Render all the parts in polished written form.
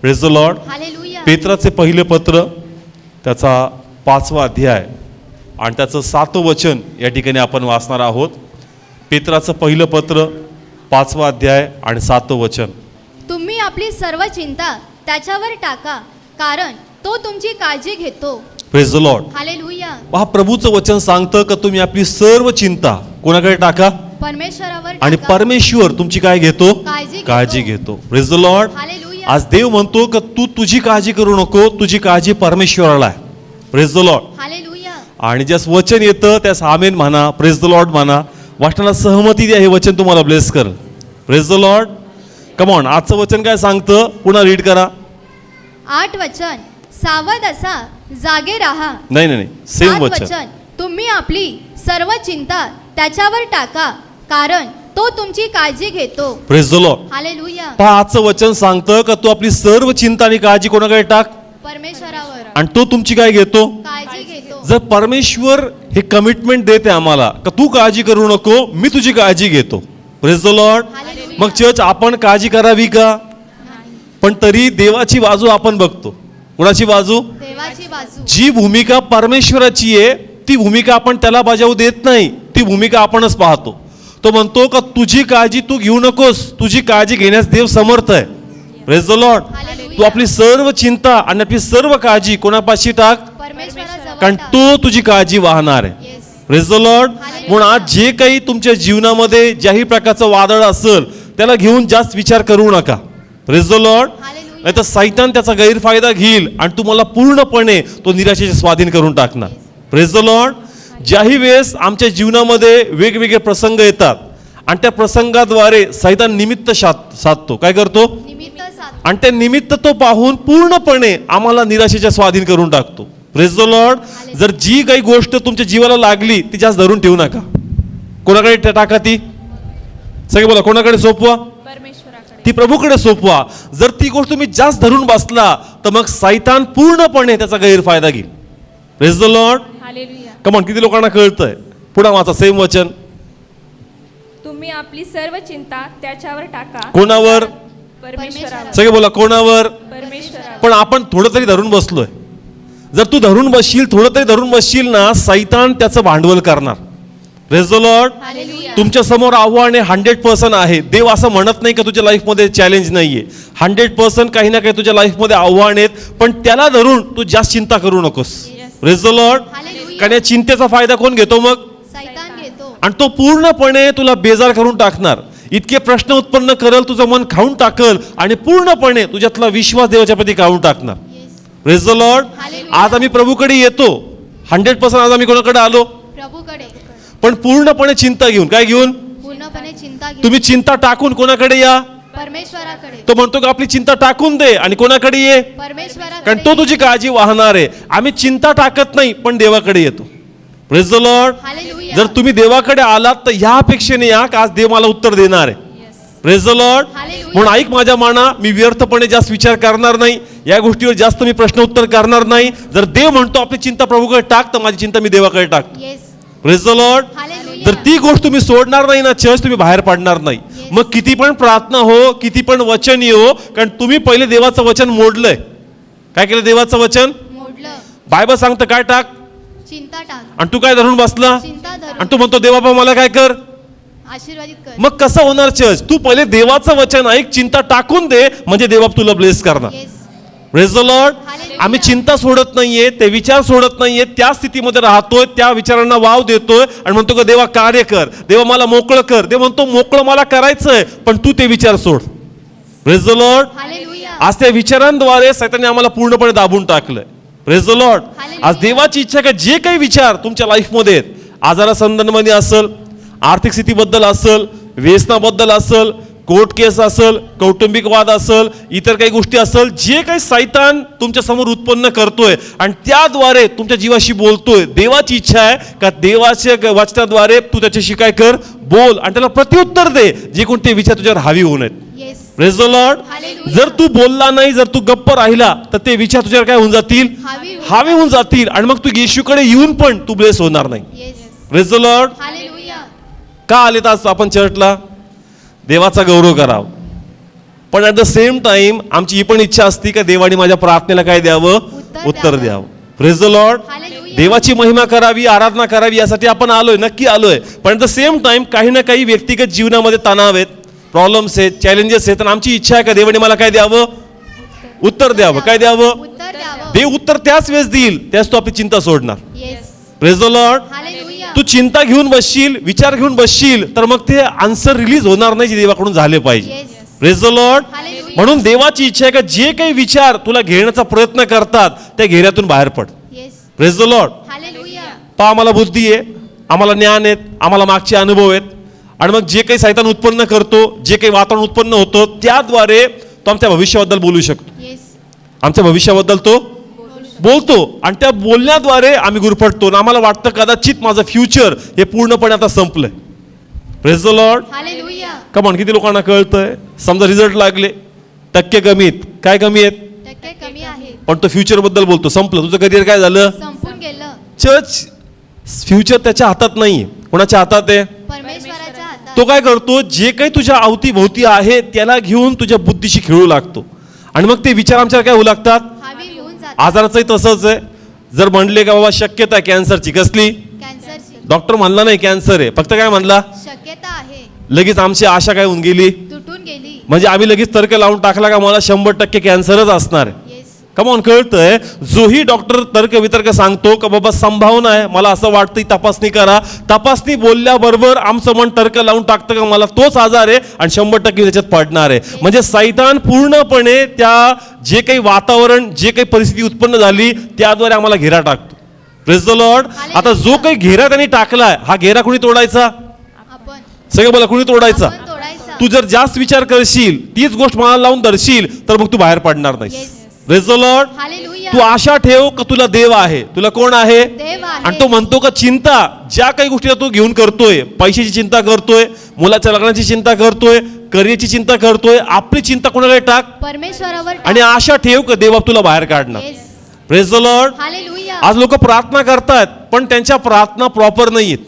Praise the Lord. Hallelujah. पेत्राचे पहिले पत्र त्याचा 5वा अध्याय आणि त्याचं 7वं वचन या ठिकाणी आपण वाचणार आहोत. पेत्राचं पहिलं पत्र 5वा अध्याय आणि 7वं वचन. तुम्ही आपली सर्व चिंता त्याच्यावर टाका, कारण तो तुमची काळजी घेतो. Praise the Lord. हालेलुया. पहा, प्रभूचं वचन सांगतं की तुम्ही आपली सर्व चिंता कोणाकडे टाका परमेश्वरावर आणि टाका. परमेश्वर तुमची काय घेतो? काळजी काळजी घेतो. Praise the Lord. हालेलुया. आज देव म्हणतो की तू तुझी काळजी करू नको, तुझी काळजी परमेश्वराला आहे. Praise the Lord. हालेलुया. आणि ज्यास वचन येतं त्यास आमेन म्हणा, प्रेज द लॉर्ड म्हणा. वाचनाला सहमती द्या, हे वचन तुम्हाला ब्लेस कर. Praise the Lord. Come on, आजचं वचन काय सांगतं? पुन्हा रीड करा. 8 वचन, सावध असा, जागे राहा. नाही, सेम 7 वचन. तुम्ही आपली सर्व चिंता त्याच्यावर टाका, कारण तो तुमची काळजी घेतो. Praise the Lord. हालेलुया. पहा, आजचं वचन सांगतं का तू आपली सर्व चिंता आणि काळजी कोणाकडे टाक परमेश्वरावर आणि तो तुमची काय घेतो? काळजी घेतो. जर परमेश्वर हे कमिटमेंट देते आम्हाला का तू काळजी करू नको, मी तुझी काळजी घेतो. Praise the Lord. हालेलुया. मग चर्च आपण काळजी करावी का? पण तरी देवाची बाजू आपण बघतो. कुणाची बाजू? देवाची बाजू. जी भूमिका परमेश्वराची आहे ती भूमिका आपण त्याला बजावू देत नाही, ती भूमिका आपणच पाहतो. तो म्हणतो का तुझी काळजी तू घेऊ नकोस, तुझी काळजी घेण्यास देव समर्थ आहे. Praise the Lord. तू आपली सर्व चिंता आणि आपली सर्व काळजी कोणापाशी टाक, परमेश्वराजवळ कारण टाक. तो तुझी काळजी वाहणार आहे. Yes. Praise the Lord. म्हणून आज जे काही तुमच्या जीवनामध्ये ज्याही प्रकारचं वादळ असेल त्याला घेऊन जास्त विचार करू नका. Praise the Lord. हालेलुया. नाही तर सैतान त्याचा गैरफायदा घेईल आणि तुम्हाला पूर्णपणे तो निराशेचे स्वाधीन करून टाकणार. Praise the Lord. ज्याही वेळेस आमच्या जीवनामध्ये वेगवेगळे प्रसंग येतात आणि त्या प्रसंगाद्वारे सैतान निमित्त साधतो. काय करतो? निमित्त साध. आणि त्या निमित्त तो पाहून पूर्णपणे आम्हाला निराशेच्या स्वाधीन करून टाकतो. Praise the Lord. जर जी काही गोष्ट तुमच्या जीवाला लागली ती जास्त धरून ठेवू नका. कोणाकडे टाका ती? सगळे बोला, कोणाकडे सोपवा? परमेश्वराकडे. ती प्रभूकडे सोपवा. जर ती गोष्ट तुम्ही जास्त धरून बसला तर मग सैतान पूर्णपणे त्याचा गैरफायदा घेईल. Praise the Lord. Hallelujah. Come on, किती लोकांना कळतंय? पुढे वाचा सेम वचन. तुम्ही आपली सर्व चिंता त्याच्यावर टाका. कोणावर? परमेश्वरावर. सगळे बोला, कोणावर? परमेश्वरावर. पण आपण थोडं तरी धरून बसलोय. जर तू धरून बसशील, थोडं तरी धरून बसशील ना, सैतान त्याचं भांडवल करणार. Praise the Lord. हालेलुया. तुमच्या समोर आव्हान 100% आहे. देव असं म्हणत नाही का तुझ्या लाईफमध्ये चॅलेंज नाहीये. 100% काही ना काही तुझ्या लाईफमध्ये आव्हान आहेत, पण त्याला धरून तू जास्त चिंता करू नकोस. Praise the Lord. हालेलुया. कारण या चिंतेचा फायदा कोण घेतो मग? सैतान घेतो. आणि तो पूर्णपणे तुला बेजार करून टाकणार. इतके प्रश्न उत्पन्न करल, तुझं मन खाऊन टाकल आणि पूर्णपणे तुझ्यातला विश्वास देवाच्या प्रती काढून टाकणार. Praise the Lord. हालेलुया. आज आम्ही प्रभूकडे येतो 100%. आज आम्ही कोणाकडे आलो? प्रभूकडे. पण पूर्णपणे चिंता घेऊन. काय घेऊन? पूर्णपणे चिंता घे. तुम्ही चिंता टाकून कोणाकडे या? परमेश्वराकडे. तो म्हणतो का आपली चिंता टाकून दे आणि कोणाकडे ये, परमेश्वराकडे. कारण तो तुझी काळजी वाहणार आहे. आम्ही चिंता टाकत नाही पण देवाकडे येतो. Praise the Lord. हालेलुया. जर तुम्ही देवाकडे आलात तर ह्या अपेक्षेने या का आज देव मला उत्तर देणार आहे. Praise the Lord. हालेलुया. म्हणून ऐक माझ्या माना, मी व्यर्थपणे जास्त विचार करणार नाही, या गोष्टीवर जास्त मी प्रश्न उत्तर करणार नाही. जर देव म्हणतो आपली चिंता प्रभूकडे टाक तर माझी चिंता मी देवाकडे टाकतो. Yes. Praise the Lord. Hallelujah. जर ती गोष्ट तुम्ही सोडणार नाही ना चर्च, तुम्ही बाहेर पडणार नाही. मग किती पण प्रार्थना हो, किती पण वचन येऊ, कारण तुम्ही पहिले देवाचं वचन मोडलंय. काय केलं? देवाचं वचन मोडलं. बायबल सांगतं काय टाक, चिंता टाक. आणि तू काय धरून बसला चिंता धरून. आणि तू म्हणतो देवा बाबा मला काय कर. आशीर्वादित कर. मग कसं होणार चर्च? तू पहिले देवाचं वचन ऐक, चिंता टाकून दे, म्हणजे देवा तुला ब्लेस करणार. Yes. Praise the Lord. Hallelujah. आम्ही चिंता सोडत नाहीये, ते विचार सोडत नाहीये, त्या स्थितीमध्ये राहतोय, त्या विचारांना वाव देतोय आणि म्हणतो का देवा कार्य कर, देवा मला मोकळं कर. देव म्हणतो मोकळं मला करायचंय, पण तू ते विचार सोड. Praise the Lord. हालेलुया. आज त्या विचारांद्वारे सैताने आम्हाला पूर्णपणे दाबून टाकलंय. Praise the Lord. हालेलुया. आज देवाची इच्छा का जे काही विचार तुमच्या लाईफमध्ये आहेत, आजारा संदर्भामध्ये असेल, आर्थिक स्थितीबद्दल असेल, व्यसनाबद्दल असेल, कोर्ट केस असेल, कौटुंबिक वाद असेल, इतर काही गोष्टी असेल, जे काही सैतान तुमच्या समोर उत्पन्न करतोय आणि त्याद्वारे तुमच्या जीवाशी बोलतोय, देवाची इच्छा आहे का देवाच्या वचनाद्वारे तू त्याच्याशी काय कर, बोल आणि त्याला प्रत्युत्तर दे, जे कोणते विचार तुझ्यावर हावी होऊ नयेत. Yes. Praise the Lord. Hallelujah. जर तू बोलला नाही, जर तू गप्प राहिला तर ते विचार तुझ्यावर काय होऊन जातील, हावी होऊन जातील आणि मग तू येशूकडे येऊन पण तू ब्लेस होणार नाही. Yes. Praise the Lord. Hallelujah. का आले आज आपण चर्चला? देवाचा गौरव करावा. पण ॲट द सेम टाइम आमची ही पण इच्छा असते का देवाने माझ्या प्रार्थनेला काय द्यावं, उत्तर द्यावं. Praise the Lord. हालेलुया. देवाची महिमा करावी, आराधना करावी, यासाठी आपण आलोय, नक्की आलोय. पण ॲट द सेम टाइम काही ना काही व्यक्तिगत जीवनामध्ये तणाव आहेत, प्रॉब्लेम्स आहेत, चॅलेंजेस आहेत, आणि आमची इच्छा आहे का देवाने मला काय द्यावं, उत्तर द्यावं. काय द्यावं? उत्तर द्यावं. देव उत्तर त्याच वेळेस देईल, त्याच तू आपली चिंता सोडणार. Yes. Praise the Lord. Hallelujah. तू चिंता घेऊन बसशील, विचार घेऊन बसशील, तर मग ते आन्सर रिलीज होणार नाही जे देवाकडून झाले पाहिजे. Yes. Praise the Lord. Hallelujah. म्हणून देवाची इच्छा आहे का जे काही विचार तुला घेण्याचा प्रयत्न करतात त्या घेऱ्यातून बाहेर पड. Yes. Praise the Lord. Hallelujah. पहा, आम्हाला बुद्धी आहे, आम्हाला ज्ञान आहेत, आम्हाला मागचे अनुभव आहेत, आणि मग जे काही सैतान उत्पन्न करतो, जे काही वातावरण उत्पन्न होतं, त्याद्वारे तो आमच्या भविष्याबद्दल बोलू शकतो. येस. आमच्या भविष्याबद्दल तो बोलतो, आणि त्या बोलण्याद्वारे आम्ही गुरफटतो, आणि आम्हाला वाटतं कदाचित माझं फ्युचर हे पूर्णपणे आता संपलंय. Praise the Lord. Hallelujah. Come on, किती लोकांना कळतंय? समजा रिझल्ट लागले, टक्के कमी आहेत, काय कमी आहेत, टक्के कमी आहे. पण तो फ्युचर बद्दल बोलतो. संपलं तुझं करिअर, काय झालं? संपून गेलं. चर्च फ्युचर त्याच्या हातात नाहीये. कोणाच्या हातात आहे? परमेश्वराच्या हातात. तो काय करतो, जे काही तुझ्या अवतीभोवती आहे त्याला घेऊन तुझ्या बुद्धीशी खेळू लागतो, आणि मग ते विचार आमच्यावर काय होऊ लागतात, हावी होऊन जातात. आजाराचंही तसंच आहे. जर म्हणले का बाबा शक्यता आहे कॅन्सरची, कसली? कॅन्सरची डॉक्टर म्हणला नाही कॅन्सर आहे, फक्त काय म्हणला, शक्यता आहे. लगेच आमची आशा काय होऊन गेली, तुटून गेली. म्हणजे आम्ही लगेच तर्क लावून टाकला का मला 100% कॅन्सरच असणार आहे. येस. कमॉन, कळतंय? जोही डॉक्टर तर्क वितर्क सांगतो का बाबा संभावना आहे, मला असं वाटतं तपासणी करा, तपासणी बोलल्याबरोबर आमचं मन तर्क लावून टाकतं का मला तोच आजार आहे आणि 100% त्याच्यात पडणार आहे. म्हणजे सैतान पूर्णपणे त्या जे काही वातावरण, जे काही परिस्थिती उत्पन्न झाली त्याद्वारे आम्हाला घेरा टाकतो. Praise the Lord. आता जो काही घेरा त्यांनी टाकलाय, हा घेरा कुणी तोडायचा? आपण सगळं बोला, कुणी तोडायचा? आपण तोडायचा. तू जर जास्त विचार करशील, तीच गोष्ट मनाला लावून धरशील, तर मग तू बाहेर पडणार नाही. Yes. Praise the Lord. Hallelujah. तू आशा ठेव का तुला देव आहे. तुला कोण आहे? देव आहे. आणि तो म्हणतो का चिंता ज्या काही गोष्टी तू घेऊन करतोय, पैशाची चिंता करतोय, मुलाच्या लग्नाची चिंता करतोय, करिअरची चिंता करतोय, आपली चिंता कोणाकडे टाक, परमेश्वरावर टाक. आणि आशा ठेव का देव तुला बाहेर काढणार. Yes. Praise the Lord. Hallelujah. आज लोक प्रार्थना करतात, पण त्यांच्या प्रार्थना प्रॉपर नाहीयेत.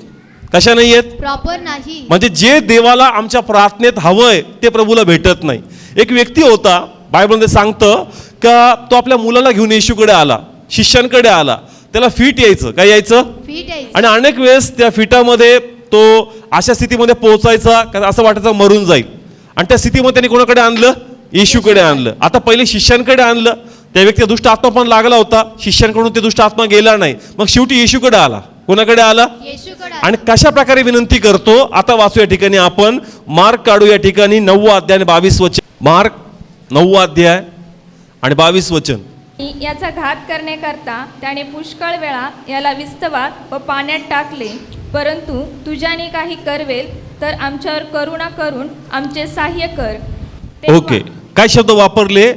कशा नाहीयेत? प्रॉपर नाही. म्हणजे जे देवाला आमच्या प्रार्थनेत हवंय ते प्रभूला भेटत नाही. एक व्यक्ती होता, बायबलमध्ये सांगतं का तो आपल्या मुलाला घेऊन येशूकडे आला, शिष्यांकडे आला. त्याला फिट यायचं, काय यायचं, फीट यायचं. आणि अनेक वेळेस त्या फिटामध्ये तो अशा स्थितीमध्ये पोहोचायचा का असं वाटायचं मरून जाईल, आणि त्या स्थितीमध्ये त्यांनी कोणाकडे आणलं, येशूकडे आणलं. आता पहिले शिष्यांकडे आणलं, त्या व्यक्तीला दुष्ट आत्मा पण लागला होता, शिष्यांकडून ते दुष्ट आत्मा गेला नाही, मग शेवटी येशूकडे आला. कोणाकडे आला? येशूकडे. आणि कशा प्रकारे विनंती करतो आता वाचू या ठिकाणी आपण. मार्क काढू या ठिकाणी 9 अध्याय आणि 22 वचन. मार्क 9 अध्याय आणि 22 वचन. याचा घात करण्याकरता त्याने पुष्कळ वेळा याला विस्तवात व पाण्यात टाकले, परंतु तुझ्याने काही करवेल तर आमच्यावर करुणा करून आमचे सहाय्य कर. तेव्हा- ओके, काय शब्द वापरले?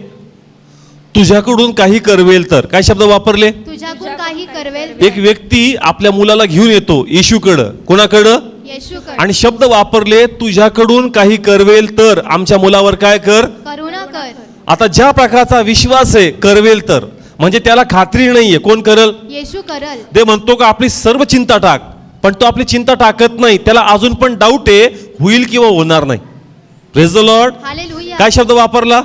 तुझ्याकडून काही करवेल तर. काय शब्द वापरले? तुझ्याकडून काही करवेल. एक व्यक्ती आपल्या मुलाला घेऊन येतो येशूकडं. कोणाकडं? येशूकडे. आणि शब्द वापरले तुझ्याकडून काही करवेल तर, आमच्या मुलावर काय कर, करुणा कर. आता ज्या प्रकारचा विश्वास आहे करवेल तर, म्हणजे त्याला खात्री नाहीये कोण करल, येशू करल. ते म्हणतो का आपली सर्व चिंता टाक, पण तो आपली चिंता टाकत नाही, त्याला अजून पण डाऊट आहे होईल किंवा होणार नाही. Praise the Lord. हालेलुया. काय शब्द वापरला?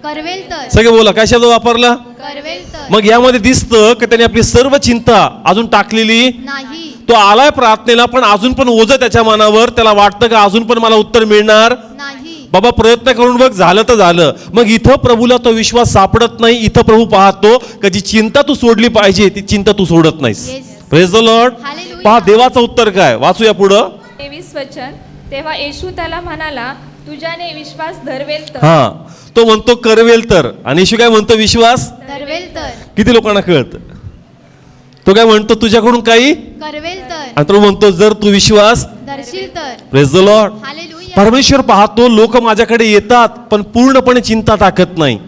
करवेल तर. सगळे बोला, काय शब्द वापरला? करवेल तर. मग यामध्ये दिसतं की त्याने आपली सर्व चिंता अजून टाकलेली नाही. तो आलाय प्रार्थनेला, पण अजून पण ओझं त्याच्या मनावर. त्याला वाटतं का अजून पण मला उत्तर मिळणार नाही. बाबा, प्रयत्न करून बघ, झालं तर झालं. मग इथं प्रभूला तो विश्वास सापडत नाही. इथं प्रभू पाहतो का जी चिंता तू सोडली पाहिजे ती चिंता तू सोडत नाहीस. Yes. Praise the Lord. Hallelujah. पहा देवाचं उत्तर काय, वाचूया पुढं. 23 वचन. तेव्हा येशू त्याला म्हणाला, तुझ्याने विश्वास धरवेल तर. हा, तो म्हणतो करवेल तर, आणि येशू काय म्हणतो, विश्वास. करवेल तर. किती लोकांना कळतं? तो काय म्हणतो, तुझ्याकडून काही, करवेल तर. आणि तो म्हणतो जर तू विश्वास. दर्शील तर. Praise the Lord. हालेलुया. परमेश्वर पाहतो लोक माझ्याकडे येतात पण पूर्णपणे चिंता टाकत नाही,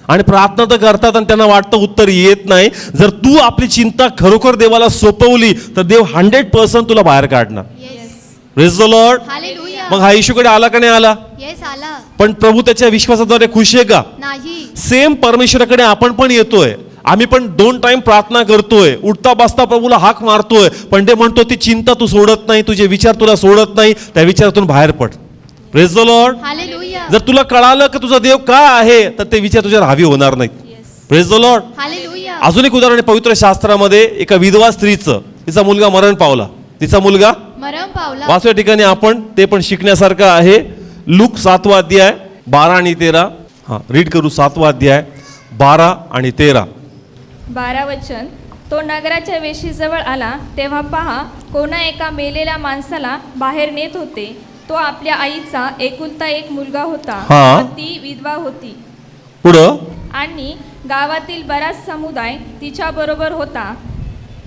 आणि प्रार्थना तर करतात आणि त्यांना वाटतं उत्तर येत नाही. जर तू आपली चिंता खरोखर देवाला सोपवली तर देव 100% तुला बाहेर काढणार. Yes. Praise the Lord. Hallelujah. मग हा येशूकडे आला का नाही आला? येस आला. पण प्रभू त्याच्या विश्वासाद्वारे खुश आहे का? नाही. सेम परमेश्वराकडे आपण पण येतोय, आम्ही पण 2 टाइम प्रार्थना करतोय, उठता बसता प्रभूला हाक मारतोय, पण ते म्हणतो ती चिंता तू सोडत नाही, तुझे विचार तुला सोडत नाही, त्या विचारातून बाहेर पड. Praise the Lord. हालेलुया. जर तुला कळालं की तुझा देव काय आहे तर ते विचार तुझ्यावर हावी होणार नाहीत. Praise the Lord. हालेलुया. अजून एक उदाहरण आहे पवित्र शास्त्रामध्ये एका विधवा स्त्रीचं. तिचा मुलगा मरण पावला. तिचा मुलगा मरण पावला. वाचू या ठिकाणी आपण, ते पण शिकण्यासारखं आहे. लूक 7वा अध्याय 12 आणि 13. हा रीड करू. 7वा अध्याय 12 आणि 13. 12 वचन. तो नगराच्या वेशीजवळ आला तेव्हा पहा, कोणा एका मेलेल्या माणसाला बाहेर नेत होते. तो आपल्या आईचा एकुलता एक मुलगा होता. हा. व ती विधवा होती. पुढं आणि गावातील बराच समुदाय तिच्या बरोबर होता.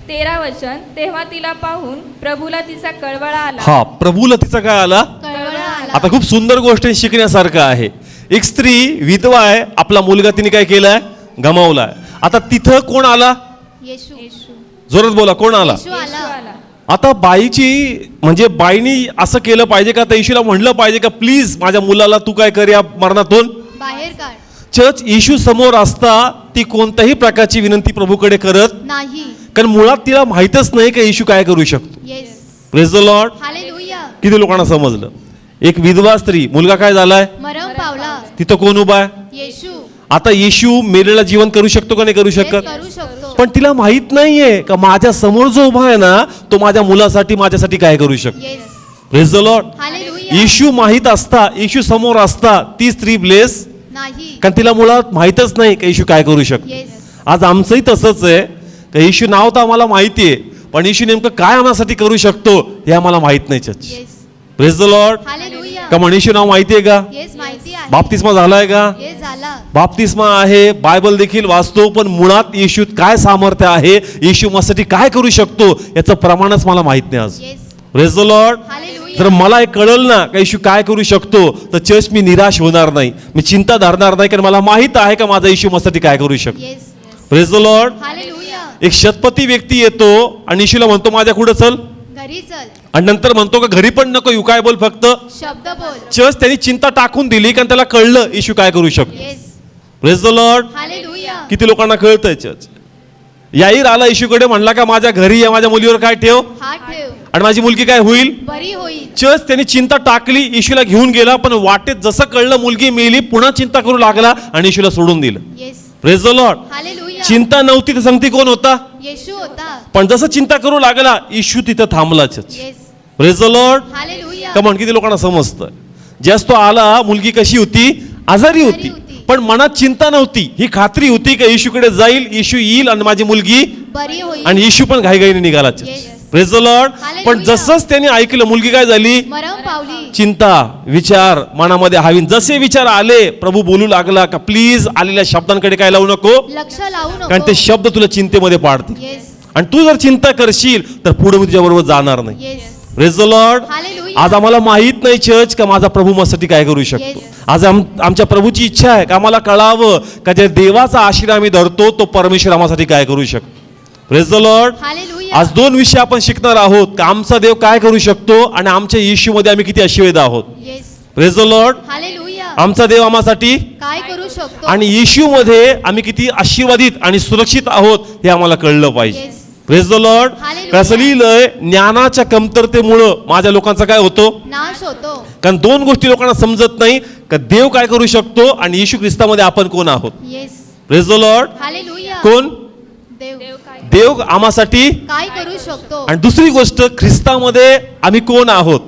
13 वचन. तेव्हा तिला पाहून प्रभूला तिचा कळवळा आला. हा प्रभूला तिचा काय आला. कळवळा आला. आता खूप सुंदर गोष्ट आहे, शिकण्यासारखं आहे. एक स्त्री विधवा आहे, आपला मुलगा तिने काय केलाय, गमावलाय. आता तिथं कोण आला, येशू. येशू. जोरात बोला, कोण आला. येशू येशू आला. आला. आता बाईची म्हणजे बाईनी असं केलं पाहिजे का, तर येशूला म्हणलं पाहिजे का प्लीज माझ्या मुलाला तू काय कर या मरणातून बाहेर काढ. चर्च येशू समोर असता ती कोणत्याही प्रकारची विनंती प्रभूकडे करत, नाही. कारण मुळात तिला माहीतच नाही का येशू काय करू शकतो. Yes. Praise the Lord. Hallelujah. किती लोकांना समजलं. एक विधवा स्त्री, मुलगा काय झालाय, मरण पावला. तिथं कोण उभा आहे. येशू. आता येशू मेलेला जीवन करू शकतो का नाही करू येस, शकत. करू शकतो. पण तिला माहित नाहीये का माझ्या समोर जो उभा आहे ना तो माझ्या मुलासाठी माझ्यासाठी काय करू शकतो. Yes. Praise the Lord. Hallelujah. Yeshu माहित असता, येशू समोर असता ती स्त्री ब्लेस, नाही. कारण तिला मुळात माहीतच नाही का येशू काय करू शकतो. येस. आज आमचंही तसंच आहे का येशू नाव तर आम्हाला माहिती आहे, पण येशू नेमकं काय आम्हासाठी करू शकतो हे आम्हाला माहित नाही. Church yes. Praise the Lord. Hallelujah. का म्हण येशू नाव माहिती आहे का, येस, माहिती आहे. बाप्तिस्मा झालाय का, येस, झाला. बाप्तिस्मा आहे, बायबल देखील वाचतो, पण मुळात येशूत काय सामर्थ्य आहे, येशू माझ्यासाठी काय करू शकतो याचं प्रमाणच मला माहित नाही आज. Yes. Praise the Lord. Hallelujah. जर मला हे कळलं ना का येशू काय करू शकतो तर चर्च मी निराश होणार नाही, मी चिंता धरणार नाही, कारण मला माहित आहे का माझा येशू माझ्यासाठी काय करू शकतो. Yes. Praise the Lord. Hallelujah. एक शतपती व्यक्ती येतो आणि येशूला म्हणतो माझ्या पुढे चल, घरी चल. आणि नंतर म्हणतो का घरी पण नको येऊ, काय बोल फक्त शब्द बोल. चर्च. त्यांनी चिंता टाकून दिली कारण त्याला कळलं येशू काय करू शकतो. Yes. Praise the Lord. Hallelujah. किती लोकांना कळतंय चर्च. याईर आला येशूकडे, म्हणला का माझ्या घरी या, माझ्या मुलीवर काय ठेव हात ठेव. आणि माझी मुलगी काय होईल, बरी होईल. चर्च. त्यांनी चिंता टाकली, येशूला घेऊन गेला, पण वाटेत जसं कळलं मुलगी मेली पुन्हा चिंता करू लागला आणि येशूला सोडून दिलं. Yes. Praise the Lord. Hallelujah. चिंता नव्हती तर सांगती कोण होता, येशू होता. पण जसं चिंता करू लागला येशू तिथं थांबला. Church. Yes. Praise the Lord. Hallelujah. Come on, किती लोकांना समजतं. ज्यास तो आला मुलगी कशी होती, आजारी होती, पण मनात चिंता नव्हती, ही खात्री होती की येशूकडे जाईल, येशू येईल आणि माझी मुलगी, बरी होईल. आणि येशू पण घाईघाईने निघाला. Yes. Praise the Lord. Hallelujah. पण जसंच त्यांनी ऐकलं मुलगी काय झाली, मरण पावली. चिंता विचार मनामध्ये हवी. जसे विचार आले प्रभू बोलू लागला का प्लीज आलेल्या शब्दांकडे काय लावू नको, लक्ष लावू नको. कारण ते शब्द तुला चिंतेमध्ये पाडतील. येस. आणि तू जर चिंता करशील तर पुढे मी तुझ्या बरोबर जाणार नाही. Yes. Praise the Lord. Hallelujah. आज आम्हाला माहित नाही चर्च का माझा प्रभू माझ्यासाठी काय करू शकतो. Yes. आज आमच्या प्रभूची इच्छा आहे का आम्हाला कळावं का ज्या देवाचा आशीर्वाद आम्ही धरतो तो परमेश्वर आम्हासाठी काय करू शकतो. Praise the Lord. हालेलुया. आज 2 विषय आपण शिकणार आहोत का आमचा देव काय करू शकतो आणि आमच्या येशूमध्ये आम्ही किती आशीर्वाद आहोत. Yes. Praise the Lord. Hallelujah. आमचा देव आम्हासाठी काय करू शकतो. आणि येशूमध्ये आम्ही किती आशीर्वादित आणि सुरक्षित आहोत हे आम्हाला कळलं पाहिजे. Yes. Praise the Lord. Hallelujah. कसं लिहिलंय, ज्ञानाच्या कमतरतेमुळं माझ्या लोकांचा काय होतो, नाश होतो. कारण 2 गोष्टी लोकांना समजत नाही का देव काय करू शकतो आणि येशू ख्रिस्तामध्ये आपण कोण आहोत. Yes. Praise the Lord. Hallelujah. कोण, देव देव काय देव आम्हासाठी, काय करू शकतो. आणि दुसरी गोष्ट ख्रिस्तामध्ये आम्ही कोण आहोत.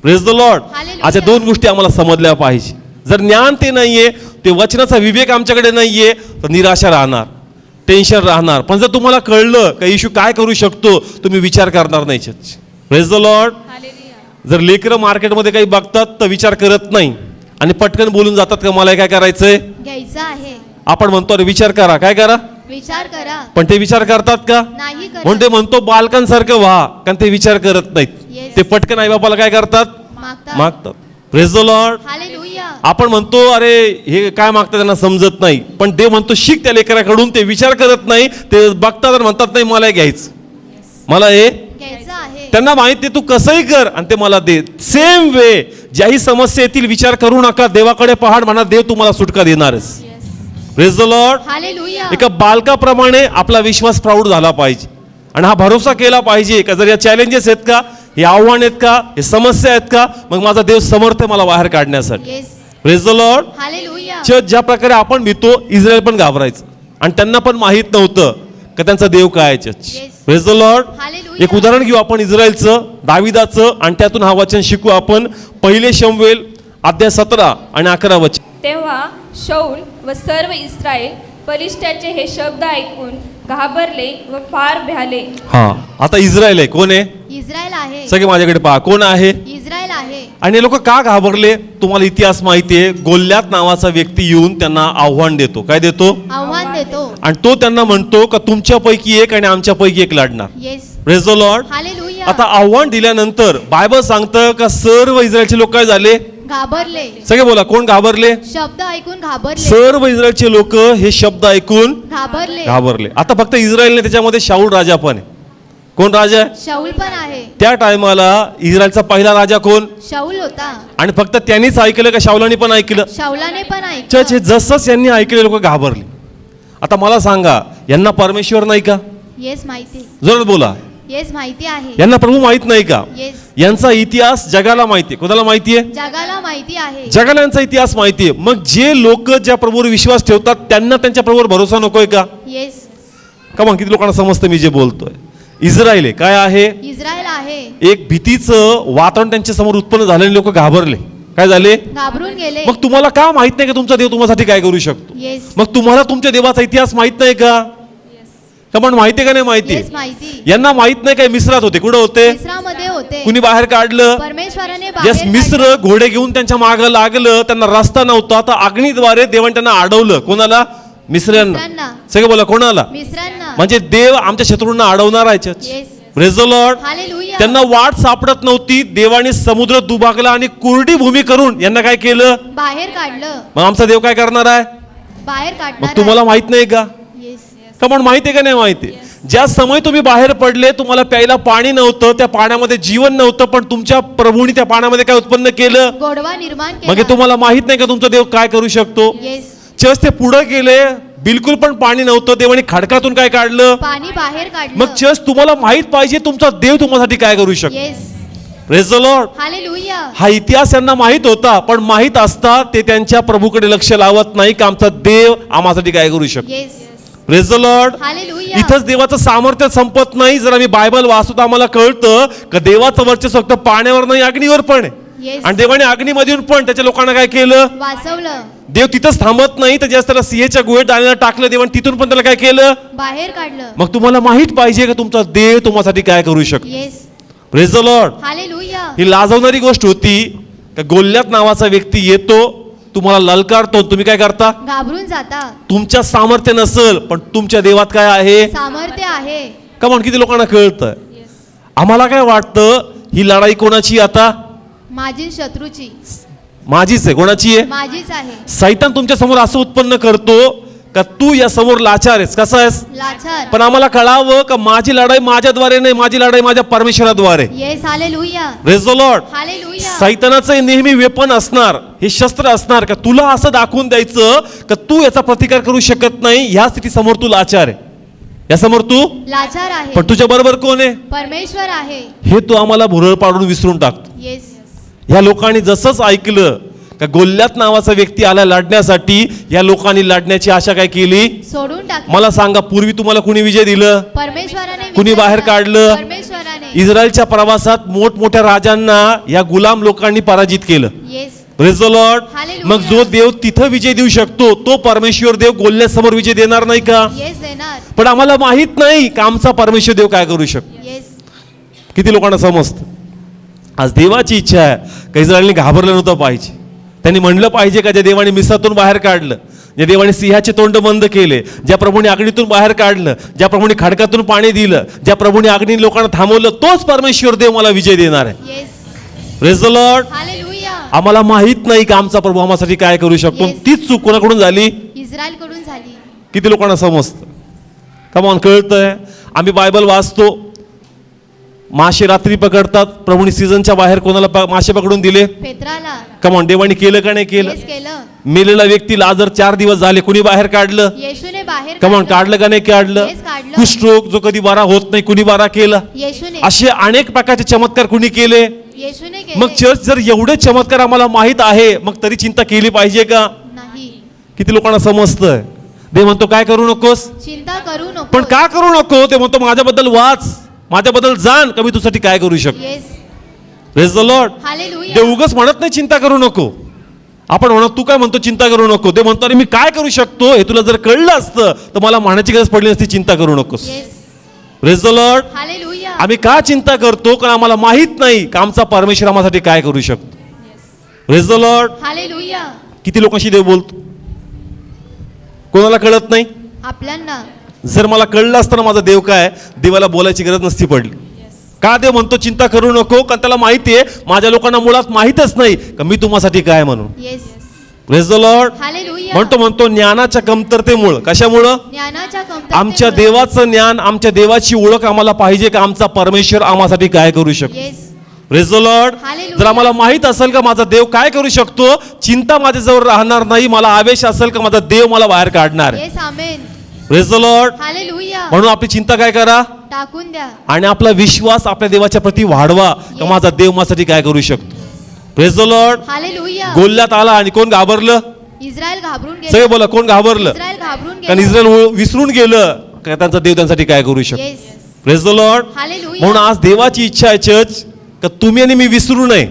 Praise the Lord. Hallelujah. अशा 2 गोष्टी आम्हाला समजल्या पाहिजे. जर ज्ञान ते नाहीये, ते वचनाचा विवेक आमच्याकडे नाहीये तर निराशा राहणार, टेन्शन राहणार. पण जर तुम्हाला कळलं का येशू काय करू शकतो तुम्ही विचार करणार नाही. Church. Praise the Lord. Hallelujah. जर लेकरं मार्केटमध्ये काही बघतात तर विचार करत नाही आणि पटकन बोलून जातात का मला हे काय करायचंय. घ्यायचा आहे. आपण म्हणतो अरे विचार करा, काय करा, विचार करा. पण ते विचार करतात का, नाही करत. म्हणून ते म्हणतो बालकांसारखं व्हा, कारण ते विचार करत नाहीत. Yes. ते पटकन आई बापाला काय करतात, मागतात. मागतात. Praise the Lord. हालेलुया. आपण म्हणतो अरे हे काय मागतात त्यांना समजत नाही, पण देव म्हणतो शिक त्या लेकराकडून. ते विचार करत नाही, ते बघतात आणि म्हणतात नाही मला हे घ्यायचं, मला हे घ्यायचा आहे. त्यांना माहिती तू कसंही कर आणि ते मला दे. सेम वे ज्याही समस्या येतील विचार करू नका, देवाकडे पहाड म्हणा, देव तुम्हाला सुटका देणारच. Praise the Lord. हालेलुया. एका बालकाप्रमाणे आपला विश्वास प्राऊड झाला पाहिजे आणि हा भरोसा केला पाहिजे का जर या चॅलेंजेस आहेत का हे आव्हान आहेत का, हे समस्या आहेत का, मग माझा देव समर्थ आहे मला बाहेर काढण्यासाठी. Yes. Praise the Lord. Hallelujah. Church ज्या प्रकारे आपण भीतो, इस्रायल पण घाबरायचं आणि त्यांना पण माहित नव्हतं का त्यांचा देव काय आहे. Church Yes. Praise the Lord. Hallelujah. एक उदाहरण घेऊ आपण इस्रायलचं, दाविदाचं, आणि त्यातून हा वचन शिकू आपण. पहिले शमूएल अध्याय 17 आणि 11 वचन. तेव्हा शौल व सर्व इस्रायल पलिष्ट्याचे हे शब्द ऐकून घाबरले व फार भ्याले. हा, आता इस्रायल आहे. कोण आहे? इस्रायल आहे. सगळे माझ्याकडे पहा, कोण आहे? इस्रायल आहे. आणि हे लोक का घाबरले? तुम्हाला इतिहास माहिती आहे. गोल्यात नावाचा व्यक्ती येऊन त्यांना आव्हान देतो. काय देतो? आव्हान देतो. आणि तो त्यांना म्हणतो का तुमच्यापैकी एक आणि आमच्यापैकी एक लढणार. Yes. Praise the Lord. Hallelujah. आता आव्हान दिल्यानंतर बायबल सांगतं का सर्व इस्रायलचे लोक काय झाले? घाबरले. सगळे बोला, कोण घाबरले? शब्द ऐकून घाबरले. सर्व इस्रायलचे लोक हे शब्द ऐकून घाबरले. घाबरले. आता फक्त इस्रायल नाही, त्याच्यामध्ये शाऊल राजा पण आहे. कोण राजा आहे? शाऊल पण आहे. त्या टायमाला इस्रायलचा पहिला राजा कोण? शाऊल होता. आणि फक्त त्यांनीच ऐकलं का शाऊलानी पण ऐकलं? शाऊलाने पण चर्च हे ऐकलं. जसंच यांनी ऐकले लोक घाबरले. आता मला सांगा, यांना परमेश्वर नाही का? येस माहिती. जोरात बोला. येस माहिती आहे. यांना प्रभू माहित नाही का? येस. यांचा इतिहास जगाला माहितीये. कोणाला माहितीये? जगाला माहिती आहे. जगाला यांचा इतिहास माहितीये. मग जे लोक ज्या प्रभूवर विश्वास ठेवतात त्यांना त्यांच्या प्रभूवर भरोसा नकोय का? येस. का मग किती लोकांना समजतं मी जे बोलतोय? इस्रायल आहे. काय आहे? इस्रायल आहे. एक भीतीचं वातावरण त्यांच्या समोर उत्पन्न झालेले लोक घाबरले. काय झाले? घाबरून गेले. मग तुम्हाला का माहित नाही का तुमचा देव तुमच्यासाठी काय करू शकतो? येस. मग तुम्हाला तुमच्या देवाचा इतिहास माहित नाही का? का पण माहिती का नाही माहिती? येस माहिती. यांना माहित नाही काय मिस्रात होते. कुठं होते? मिस्रामध्ये होते. कुणी बाहेर काढलं? परमेश्वराने यस, बाहेर मिस्र काढलं. घोडे घेऊन त्यांच्या मागे लागलं. त्यांना रस्ता नव्हता, तर अग्नीद्वारे देवाने त्यांना अडवलं. कोणाला? मिस्रांना. मिस्रांना. सगळे बोला, कोणाला? मिस्रांना. म्हणजे देव आमच्या शत्रूंना अडवणार आहे. Yes. Praise the Lord. Hallelujah. त्यांना वाट सापडत नव्हती. देवाने समुद्र दुभागला आणि कोरडी भूमी करून यांना काय केलं? बाहेर काढलं. मग आमचा देव काय करणार आहे? बाहेर मग काढणार. तुम्हाला माहित नाही का? येस. का पण माहिती आहे का नाही माहिती? ज्या समय तुम्ही बाहेर पडले, तुम्हाला प्यायला पाणी नव्हतं, त्या पाण्यामध्ये जीवन नव्हतं, पण तुमच्या प्रभूने त्या पाण्यामध्ये काय उत्पन्न केलं? गोडवा निर्माण मग हे केला. तुम्हाला माहित नाही का तुमचा देव काय करू शकतो? येस. चर्च ते पुढे गेले, बिलकुल पण पाणी नव्हतं, देवाने खडकातून काय काढलं? पाणी बाहेर काढलं. मग चर्च तुम्हाला माहित पाहिजे तुमचा देव तुम्हासाठी काय करू शकतो. Yes. Praise the Lord. Hallelujah. हा इतिहास यांना माहित होता, पण माहित असता ते त्यांच्या प्रभूकडे लक्ष लावत नाही का आमचा देव आम्हासाठी काय करू शकतो. Yes. Praise the Lord. Hallelujah. इथंच देवाचं सामर्थ्य संपत नाही. जर आम्ही बायबल वाचतो आम्हाला कळतं का देवाचं वर्चस्व फक्त पाण्यावर नाही, अग्नीवर पण आहे. येस. आणि देवाने अग्नीमधून पण त्याच्या लोकांना काय केलं? वाचवलं. देव तिथंच थांबत नाही, तर ज्यास त्याला सिंहाच्या गुहेत डाळीला टाकलं देवाने, तिथून पण त्याला काय केलं? बाहेर काढलं. मग तुम्हाला माहित पाहिजे का तुमचा देव तुम्हासाठी काय करू शकतो. Yes. Praise the Lord. Hallelujah. ही लाजवणारी गोष्ट होती का गोल्यात नावाचा व्यक्ती येतो, तुम्हाला ललकारतो, तुम्ही काय करता? घाबरून जाता. तुमच्या सामर्थ्य नसल, पण तुमच्या देवात काय आहे? सामर्थ्य आहे. का म्हणून किती लोकांना कळतं? आम्हाला काय वाटतं ही लढाई कोणाची? आता माझी शत्रूची. माझीच आहे. कोणाची आहे? माझीच आहे. सैतान तुमच्या समोर असं उत्पन्न करतो का तू या समोर लाचार आहेस. कसा आहेस? लाचार. पण आम्हाला कळावं का माझी लढाई माझ्याद्वारे नाही, माझी लढाई माझ्या परमेश्वराद्वारे. Yes. Hallelujah. Praise the Lord. Hallelujah. सैतानाचं नेहमी वेपन असणार, हे शस्त्र असणार का तुला असं दाखवून द्यायचं का तू याचा प्रतिकार करू शकत नाही, ह्या स्थिती समोर तू लाचार आहे, या समोर तू लाचार आहे. पण तुझ्या बरोबर कोण आहे? परमेश्वर आहे. हे तो आम्हाला भुरळ पाडून विसरून टाकतो. येस. या लोकांनी जसंच ऐकलं का गोल्यात नावाचा व्यक्ती आला लढण्यासाठी, या लोकांनी लढण्याची आशा काय केली? सोडून टाक. मला सांगा, पूर्वी तुम्हाला कुणी विजय दिलं? परमेश्वराने. कुणी विजय बाहेर दिला. काढलं? परमेश्वराने. इस्रायलच्या प्रवासात मोठमोठ्या राजांना या गुलाम लोकांनी पराजित केलं. Yes. Praise the Lord. Hallelujah. मग जो देव तिथं विजय देऊ शकतो, तो परमेश्वर देव गोल्यासमोर विजय देणार नाही का? येस देणार. पण आम्हाला माहित नाही का आमचा परमेश्वर देव काय करू शकतो. येस. किती लोकांना समजतं? आज देवाची इच्छा आहे का इस्रायलने घाबरलं नव्हतं पाहिजे. त्यांनी म्हणलं पाहिजे का ज्या देवाने मिसातून बाहेर काढलं, ज्या देवाने सिंहाचे तोंड बंद केले, ज्या प्रभूने अग्नीतून बाहेर काढलं, ज्या प्रभूने खडकातून पाणी दिलं, ज्या प्रभूने अग्नी लोकांना थांबवलं, तोच परमेश्वर देव मला विजय देणार आहे. Yes. Praise the Lord. Hallelujah. आम्हाला माहित नाही का आमचा प्रभू आम्हासाठी काय करू शकतो. Yes. तीच चूक कोणाकडून झाली? इस्रायल कडून झाली. किती लोकांना समजतं? कमान कळतंय? आम्ही बायबल वाचतो, मासे रात्री पकडतात. प्रभूने सीझनच्या बाहेर कोणाला मासे पकडून दिले? पेत्राला. कमॉन, देवाने केलं का नाही केलं? येस केलं. मेलेला व्यक्ती लाजर 4 दिवस झाले, कुणी बाहेर काढलं? येशूने बाहेर कमॉन, काढलं का नाही काढलं? Yes, काढलं. कुष्ठरोग जो कधी बरा होत नाही, कुणी बरा केला? येशूने. असे अनेक प्रकारचे चमत्कार कुणी केले? येशूने केले. मग चर्च जर एवढे चमत्कार आम्हाला माहित आहे, मग तरी चिंता केली पाहिजे का? नाही. किती लोकांना समजतंय? देव म्हणतो काय करू नकोस. चिंता करू नको. पण का करू नको? ते म्हणतो माझ्याबद्दल वाच, माझ्याबद्दल जाण, का मी तुझ्साठी काय करू शकतो. Yes. Praise the Lord. Hallelujah. देव उगाच म्हणत नाही चिंता करू नको. आपण म्हणत तू काय म्हणतो चिंता करू नको. ते म्हणतो अरे मी काय करू शकतो हे तुला जर कळलं असतं तर मला म्हणण्याची गरज पडली नसती चिंता करू नकोस. Yes. Praise the Lord. Hallelujah. आम्ही का चिंता करतो? कारण आम्हाला माहित नाही का आमचा परमेश्वर आम्हासाठी काय करू शकतो. Praise the Lord. हालेलुया. किती लोकांशी देव बोलतो, कोणाला कळत नाही. आपल्यांना. जर मला कळलं असतं ना माझा देव काय, देवाला बोलायची गरज नसती पडली. का देव म्हणतो चिंता करू नको? कारण त्याला माहिती आहे माझ्या लोकांना मुळात माहीतच नाही का मी तुम्हासाठी काय म्हणून. Yes. Praise the Lord. Hallelujah. म्हणतो ज्ञानाच्या कमतरतेमुळं. कशामुळं? ज्ञानाच्या कमतरतेमुळे. आमच्या देवाचं ज्ञान, आमच्या देवाची ओळख आम्हाला पाहिजे का आमचा परमेश्वर आम्हासाठी काय करू शकतो. Yes. Praise the Lord. Hallelujah. जर आम्हाला माहित असेल का माझा देव काय करू शकतो, चिंता माझ्याजवळ राहणार नाही. मला आवेश असेल का माझा देव मला बाहेर काढणार आहे. Yes. Amen. Praise the Lord. Hallelujah. म्हणून आपली चिंता काय करा टाकून द्या. आणि आपला विश्वास आपल्या देवाच्या प्रती वाढवा का माझा देव माझ्यासाठी काय करू शकतो. Praise the Lord. हालेलुया. गोल्यात आला आणि कोण घाबरलं? इस्रायल घाबरून सगळे गेला. बोला, कोण घाबरलं? इस्रायल घाबरून कारण गेला. इस्रायल विसरून गेलं का त्यांचा देव त्यांच्यासाठी काय करू शकतो. Yes. Praise the Lord. Hallelujah. म्हणून आज देवाची इच्छा आहे चर्च का तुम्ही आणि मी विसरू नये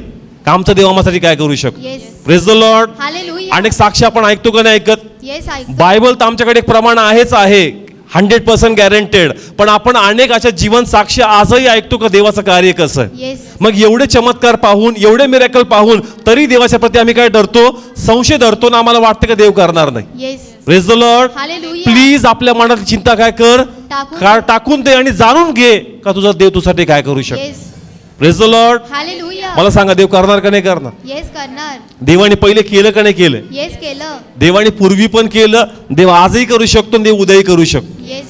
का आमचा देव आम्हासाठी काय करू शकतो. Yes. Praise the Lord. Hallelujah. अनेक साक्षी आपण ऐकतो का नाही ऐकत? येस. ऐकतो. बायबल तर आमच्याकडे एक प्रमाण आहेच आहे, 100% गॅरंटेड. पण आपण अनेक अशा जीवन साक्ष आजही ऐकतो का देवाचं कार्य कसं आहे. येस. मग एवढे चमत्कार पाहून, एवढे मिरॅकल पाहून तरी देवाच्या प्रती आम्ही काय डरतो, संशय धरतो ना. आम्हाला वाटतं का देव करणार नाही. Yes. Praise the Lord. Hallelujah. Please आपल्या मनात चिंता काय कर, टाकून टाकून दे आणि जाणून घे का तुझा देव तुझ्यासाठी काय करू शकतो. Yes. Praise the Lord. Hallelujah. मला सांगा देव करणार का नाही करणार? येस करणार. देवाने पहिले केलं का नाही केलं? येस केलं. देवाने पूर्वी पण केलं, देव आजही करू शकतो, देव उद्याही करू शकतो. येस.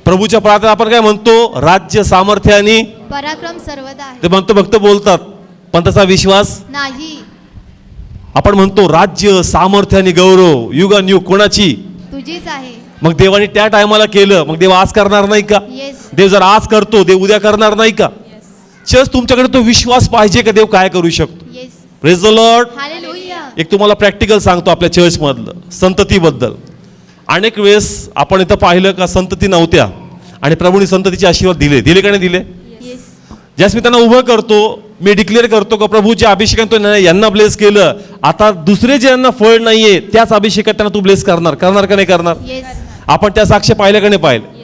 प्रभूच्या प्रार्थना आपण काय म्हणतो? राज्य, सामर्थ्य आणि पराक्रम सर्वदा आहे. ते म्हणतो भक्त बोलतात पण त्याचा विश्वास नाही. आपण म्हणतो राज्य, सामर्थ्य आणि गौरव युगानुयुग कोणाची? तुझीच आहे. मग देवाने त्या टायमाला केलं, मग देव आज करणार नाही का? येस. देव जर आज करतो, देव उद्या करणार नाही का? चर्च तुमच्याकडे तो विश्वास पाहिजे का देव काय करू शकतो. Yes. Praise the Lord. Hallelujah. एक तुम्हाला प्रॅक्टिकल सांगतो आपल्या चर्च मधलं संततीबद्दल. अनेक वेळेस आपण इथं पाहिलं का संतती नव्हत्या आणि प्रभूने संततीचे आशीर्वाद दिले का नाही दिले? येस. ज्यास मी त्यांना उभं करतो, मी डिक्लेअर करतो का प्रभू जे अभिषेकाने यांना ब्लेस केलं, आता दुसरे जे यांना फळ नाहीये त्याच अभिषेकात त्यांना तू ब्लेस करणार का नाही करणार? येस. आपण त्या साक्ष पाहिल्या का नाही पाहिलं?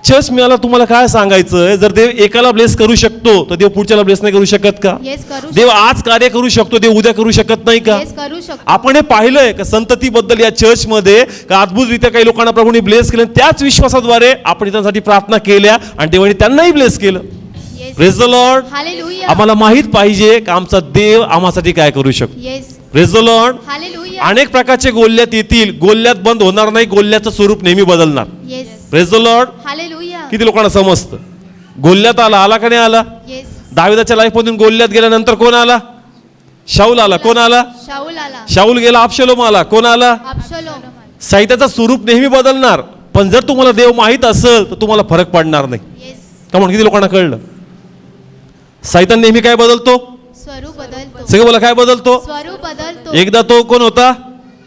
चर्च मला तुम्हाला काय सांगायचं, जर देव एकाला ब्लेस करू शकतो तर देव पुढच्याला ब्लेस नाही करू शकत का? येस करू देव आज कार्य करू शकतो, देव उद्या करू शकत नाही का? येस करू शकतो. आपण हे पाहिलंय का संततीबद्दल या चर्च मध्ये का अद्भुतरित्या काही लोकांना प्रभूने ब्लेस केलं, त्याच विश्वासाद्वारे आपण त्यांसाठी प्रार्थना केल्या आणि देवाने त्यांनाही ब्लेस केलं. Yes. Praise the Lord. Hallelujah. आम्हाला माहित पाहिजे का आमचा देव आम्हासाठी काय करू शकतो. Yes. Praise the Lord. Hallelujah. अनेक प्रकारचे गोल्यात येतील, गोल्यात बंद होणार नाही, गोल्याचं स्वरूप नेहमी बदलणार. Yes. Praise the Lord. Hallelujah. किती लोकांना समजतं? गोल्यात आला का नाही आला? येस. दाविदाच्या लाईफ मधून गोल्यात गेल्यानंतर कोण आला? शाऊल आला. कोण आला? शाऊल आला. शाऊल गेला, अबशलोम आला. कोण आला? अबशलोम. साहित्याचं स्वरूप नेहमी बदलणार, पण जर तुम्हाला देव माहित असेल तर तुम्हाला फरक पडणार नाही. येस. का म्हणून किती लोकांना कळलं? साहित्य नेहमी काय बदलतो? स्वरूप बदलतो. सगळं बोला काय बदलतो? स्वरूप बदलतो. एकदा तो कोण होता?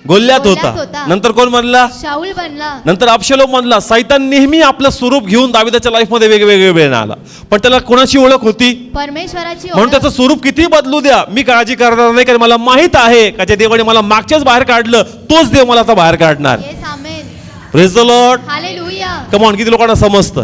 गोल्यात गोल्यात होता. होता. नंतर कोण बनला? शाऊल बनला. नंतर अबशलोम बनला. सैतान नेहमी आपलं स्वरूप घेऊन दाविदाच्या लाईफ मध्ये वेगवेगळे वेळ आला, पण त्याला कोणाची ओळख होती? परमेश्वराची म्हणून ओळख. त्याचं स्वरूप किती बदलू द्या, मी काळजी करणार नाही, कारण मला माहित आहे का ज्या देवाने मला मागच्याच बाहेर काढलं तोच देव मला आता बाहेर काढणार. Yes. Amen. Praise the Lord. Hallelujah. Come on, किती लोकांना समजतं?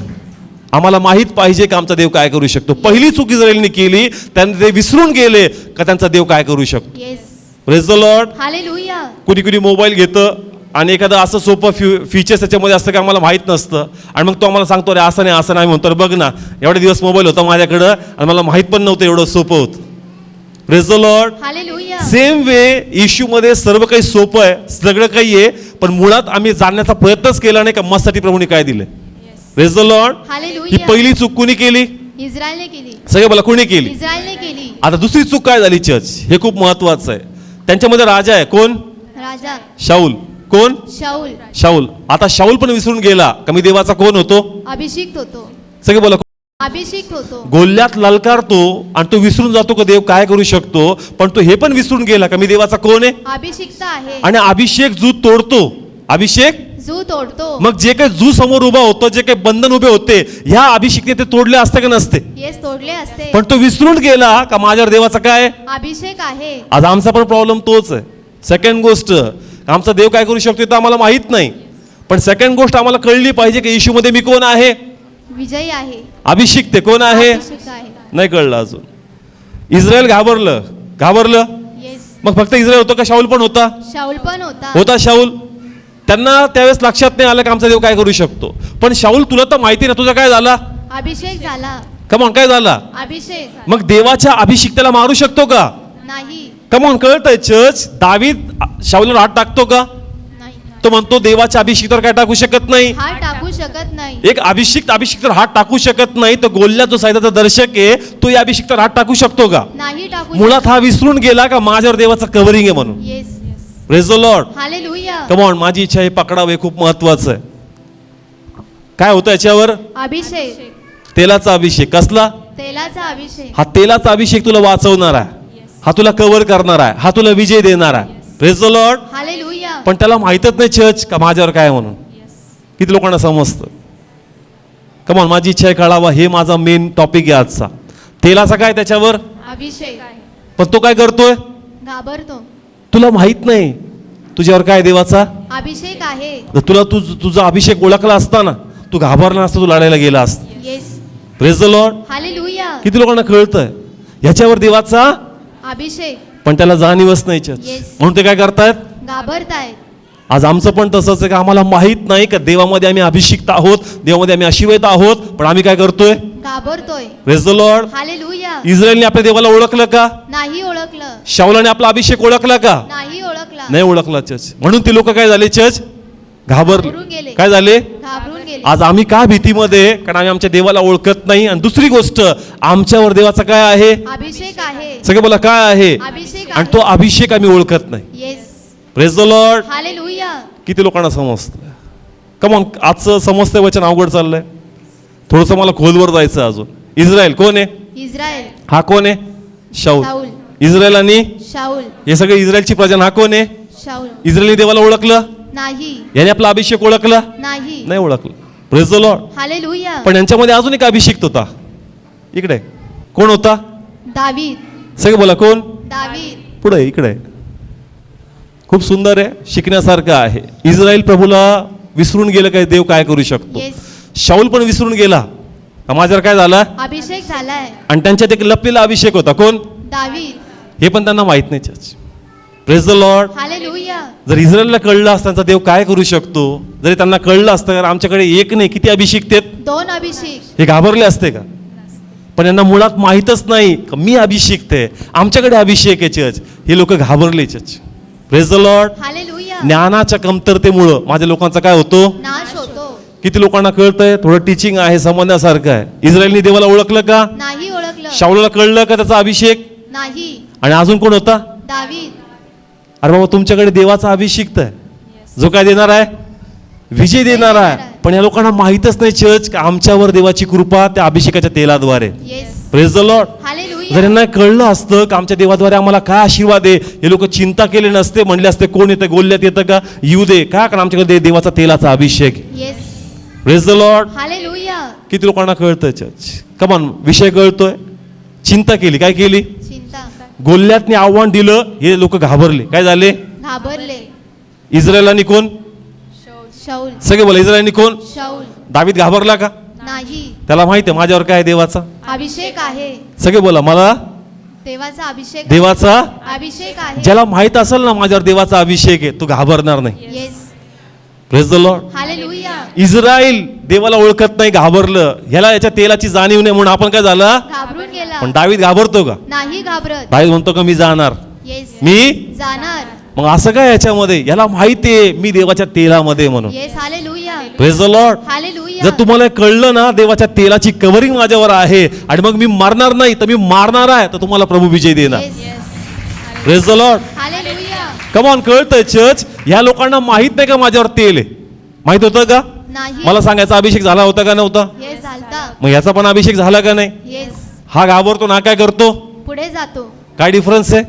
आम्हाला माहित पाहिजे का आमचा देव काय करू शकतो. पहिली चूक इस्रायलीने केली, त्यांनी ते विसरून गेले का त्यांचा देव काय करू शकतो. Yes. Praise the Lord. Hallelujah. कुणी कुणी मोबाईल घेतं आणि एखादं असं सोपं फीचर्स त्याच्यामध्ये असतं की आम्हाला माहित नसतं आणि मग तो आम्हाला सांगतो अरे असं नाही असं नाही म्हणतो. बघ ना, एवढे दिवस मोबाईल होता माझ्याकडं आणि मला माहित पण नव्हतं एवढं सोपं होतं. Praise the Lord. Hallelujah. Same way issue मध्ये सर्व काही सोपं आहे, सगळं काही आहे, पण मुळात आम्ही जाणण्याचा प्रयत्नच केला नाही का मस्साठी प्रभूने काय दिले. Praise the Lord. He hallelujah. पहिली चूक कुणी केली? इस्रायलने केली. सगळे बोला कोणी केली? इस्रायलने केली. आता दुसरी चूक काय झाली चर्च, हे खूप महत्वाचं आहे. त्यांच्यामध्ये राजा आहे कोण? राजा शाऊल. कोण? शाऊल शाऊल. आता शाऊल पण विसरून गेला का मी देवाचा कोण होतो? अभिषिक्त होतो. सगळे बोला. अभिषिक्त होतो. गोल्यात ललकारतो आणि तो विसरून जातो का देव काय करू शकतो, पण तो हे पण विसरून गेला का मी देवाचा कोण आहे. अभिषिक्त आहे. आणि अभिषेक जू तोडतो. अभिषेक जू तोडतो. मग जे काही जू समोर उभा होतो, जे काही बंधन उभे होते, ह्या अभिषेकने ते तोडले असते का नसते? येस तोडले असते. पण तो विसरून गेला का माझ्यावर देवाचा काय? अभिषेक आहे. आज आमचा पण प्रॉब्लेम तोच आहे. सेकंड गोष्ट, आमचा देव काय करू शकतो ते आम्हाला माहित नाही, पण सेकंड गोष्ट आम्हाला कळली पाहिजे की येशूमध्ये मी कोण आहे? विजयी आहे. अभिषिक्त ते कोण आहे? अभिषिक्त आहे. नाही कळलं अजून. इस्रायल घाबरलं. येस. मग फक्त इस्रायल होतं का शाऊल पण होता? शाऊल पण होता. होता शाऊल. त्यांना त्यावेळेस लक्षात नाही आलं की आमचा देव काय करू शकतो. पण शाऊल तुला तर माहिती ना तुझा काय झाला? अभिषेक झाला. कमॉन काय झाला? अभिषेक. मग देवाच्या अभिषिक्ताला मारू शकतो का? नाही. कमॉन कळतंय चर्च. दावीद शाऊलवर हात टाकतो का? नाही. तो म्हणतो देवाच्या अभिषिक्तावर काय टाकू शकत नाही. हात टाकू शकत नाही. एक अभिषिक्तावर हात टाकू शकत नाही, तर गोल्यात जो सायदाचा दर्शक आहे तो या अभिषिक्तावर हात टाकू शकतो का? नाही टाकू मुळात हा विसरून गेला का माझ्यावर देवाचं कव्हरिंग आहे म्हणून. Yes. Praise the Lord. Hallelujah. Come on. माझी इच्छा हे पकडावं, हे खूप महत्वाचं आहे. काय होतं याच्यावर? अभिषेक. तेलाचा अभिषेक. कसला? तेलाचा अभिषेक. हा तेलाचा अभिषेक तुला वाचवणार आहे, हा तुला कव्हर करणार आहे, हा तुला विजय देणार आहे. Praise the Lord. हालेलुया. पण त्याला माहितच नाही चर्च का माझ्यावर काय म्हणून. किती लोकांना समजतं? Come on. माझी इच्छा आहे कळावा, हे माझा मेन टॉपिक आहे आजचा. तेलाचा काय त्याच्यावर? अभिषेक. पण तो काय करतोय? घाबरतो. तुला माहित नाही तुझ्यावर काय देवाचा अभिषेक आहे. जर तुला तुझा अभिषेक ओळखला असता ना, तू घाबरला नसता, तू लढायला गेला असता. Yes. Praise the Lord. Hallelujah. किती लोकांना कळतंय ह्याच्यावर देवाचा, अभिषेक. पण त्याला जाणीवच नाही चर्च. Yes. म्हणून ते काय करतायत? घाबरतायत. आज आमचं पण तसंच आहे का आम्हाला माहित नाही का देवामध्ये आम्ही अभिषिक्त आहोत, देवामध्ये आम्ही आशीर्वादित आहोत, पण आम्ही काय करतोय? घाबरतोय. Praise the Lord. हालेलुया. इस्रायलने आपल्या देवाला ओळखलं का? नाही ओळखलं. शाऊलाने आपला अभिषेक ओळखला का? नाही ओळखला. नाही ओळखला चर्च. म्हणून ते लोक काय झाले चर्च? घाबरून घाबरले. गेले. काय झाले? घाबरून गेले. आज आम्ही का भीतीमध्ये? कारण आम्ही आमच्या देवाला ओळखत नाही. आणि दुसरी गोष्ट, आमच्यावर देवाचा काय आहे? अभिषेक आहे. सगळे बोला काय आहे? अभिषेक आणि तो आहे. अभिषेक आम्ही ओळखत नाही. Yes. Praise the Lord. Hallelujah. किती लोकांना समजतं? कमॉन. आजचं समजतंय वचन अवघड चाललंय. थोडंसं मला खोलवर जायचं अजून. इस्रायल कोण आहे? इस्रायल. हा कोण आहे? शाऊल. शाऊल. इस्रायल आणि शाऊल. हे सगळे इस्रायलची प्रजा. हा कोण आहे? शाऊल. इस्रायली देवाला ओळखलं? नाही. याने आपला अभिषेक ओळखला? नाही. नाही ओळखलं. Praise the Lord. हालेलुया. पण यांच्यामध्ये अजून एक अभिषेक होता. इकडे कोण होता? दावीद. सगळे बोला कोण? दावीद. पुढे इकडे. खूप सुंदर आहे, शिकण्यासारखं आहे. इस्रायल प्रभूला विसरून गेलं काय देव काय करू शकतो. येस. शाऊल पण विसरून गेला का माझ्यावर काय झाला. अभिषेक झालाय. आणि त्यांच्यात एक लपलेला अभिषेक होता. कोण? दावीद. हे पण त्यांना माहित नाही church. Praise the Lord. Hallelujah. जर इस्रायलला कळलं असतं त्यांचा देव काय करू शकतो, जरी त्यांना कळलं असतं कारण आमच्याकडे एक नाही किती अभिषेक आहेत, 2 अभिषेक. हे घाबरले असते का? पण यांना मुळात माहीतच नाही का मी अभिषेक आहे, आमच्याकडे अभिषेक आहे चर्च. हे लोक घाबरले church. Praise the Lord. Hallelujah. ज्ञानाच्या कमतरतेमुळं माझ्या लोकांचा काय होतो? नाश होतो. किती लोकांना कळतंय? थोडं टीचिंग आहे, समजण्यासारखं आहे. इस्रायलनी देवाला ओळखलं का? नाही ओळखलं. शाऊलला कळलं का त्याचा अभिषेक? नाही. आणि अजून कोण होता? दावीद. अरे बाबा तुमच्याकडे देवाचा अभिषिक्त आहे, जो काय देणार आहे? विजय देणार आहे. पण या लोकांना माहीतच नाही चर्च का आमच्यावर देवाची कृपा त्या अभिषेकाच्या तेलाद्वारे. Yes. Praise the Lord. Hallelujah. जर यांना कळलं असतं का आमच्या देवाद्वारे आम्हाला काय आशीर्वाद आहे, हे लोक चिंता केले नसते, म्हणले असते कोण येतं, गोल्यात येतं का, येऊ दे का, कारण आमच्याकडे देवाचा तेलाचा अभिषेक. Yes. Praise the Lord. Hallelujah. किती लोकांना कळतंय चर्च? कमान. विषय कळतोय. चिंता केली. काय केली? चिंता. गोल्यातने आव्हान दिलं, हे लोक घाबरले. काय झाले? घाबरले. इस्रायलांनी कोण? शाऊल. सगळे बोला इस्रायलांनी कोण? शाऊल. दावीद घाबरला का? नाही. त्याला माहिती आहे माझ्यावर काय देवाचा. अभिषेक आहे. सगळे बोला मला देवाचा अभिषेक. देवाचा. अभिषेक आहे. ज्याला माहित असेल ना माझ्यावर देवाचा अभिषेक आहे, तो घाबरणार नाही. Yes. Praise the Lord. Hallelujah. Israel देवाला ओळखत नाही, घाबरलं. ह्याला याच्या तेलाची जाणीव नाही म्हणून आपण काय झालं. घाबरून गेला. पण दावीद घाबरतो का? नाही घाबरत. दावीद म्हणतो का मी जाणार, येस. मी जाणार. मग असं काय याच्यामध्ये? याला माहिती आहे मी देवाच्या तेलामध्ये म्हणून. Yes. Hallelujah. Praise the Lord. Hallelujah. Hallelujah. जर तुम्हाला कळलं ना देवाच्या तेलाची कव्हरिंग माझ्यावर आहे आणि मग मी मारणार नाही तर मी मारणार आहे, तर तुम्हाला प्रभू विजय देणार. Praise the Lord. Hallelujah. Come on, कळतंय चर्च? ह्या लोकांना माहित नाही का माझ्यावर तेल आहे? माहित होतं का? नाही. मला सांगायचा अभिषेक झाला होता का नव्हता? येस झालता. मग याचा पण अभिषेक झाला का नाही? येस. हा घाबरतो ना, काय करतो? पुढे जातो. काय डिफरन्स आहे?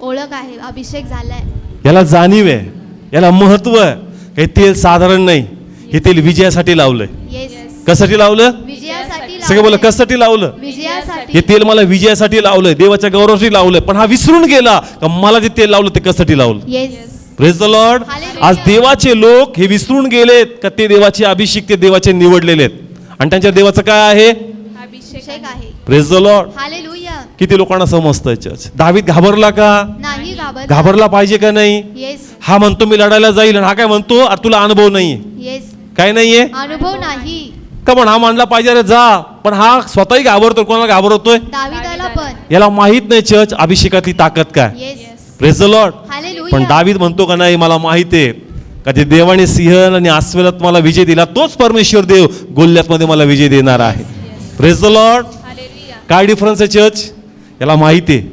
ओळख आहे, अभिषेक झालाय. याला जाणीव आहे, याला महत्व आहे. हे तेल साधारण नाही, हे तेल विजयासाठी लावलंय. येस. कशासाठी लावलं? विजयासाठी सगळे बोला, लावलंय. कशासाठी लावलं? विजयासाठी. हे तेल मला विजयासाठी लावलंय, देवाच्या गौरवासाठी लावलंय. पण हा विसरून गेला का मला जे तेल लावलं ते कशासाठी लावलं. Yes. Praise the Lord. Hallelujah. आज देवाचे लोक हे विसरून गेलेत का ते देवाचे अभिषेक, ते देवाचे निवडलेले आहेत आणि त्यांच्या देवाचं काय आहे? अभिषेक आहे. Praise the Lord. हालेलुया. किती लोकांना समजतंय चर्च? दावीद घाबरला का? नाही घाबरला पाहिजे का नाही? येस. हा म्हणतो मी लढायला जाईल आणि हा काय म्हणतो, अरे तुला अनुभव नाहीये. येस. काय नाहीये अनुभव नाही. का? पण हा मानला पाहिजे अरे जा, पण हा स्वतःही घाबरतोय. कोणाला घाबरतोय? दावीदाला पण. याला माहित नाही चर्च अभिषेकातली ताकद काय. Yes. Praise the Lord. Hallelujah. पण दावीद म्हणतो का नाही, मला माहित आहे का ते देवाने सिंह आणि अस्वलात मला विजय दिला, तोच परमेश्वर देव गोल्यात मध्ये मला विजय देणार आहे. Praise the Lord. काय डिफरन्स आहे चर्च? याला माहिती आहे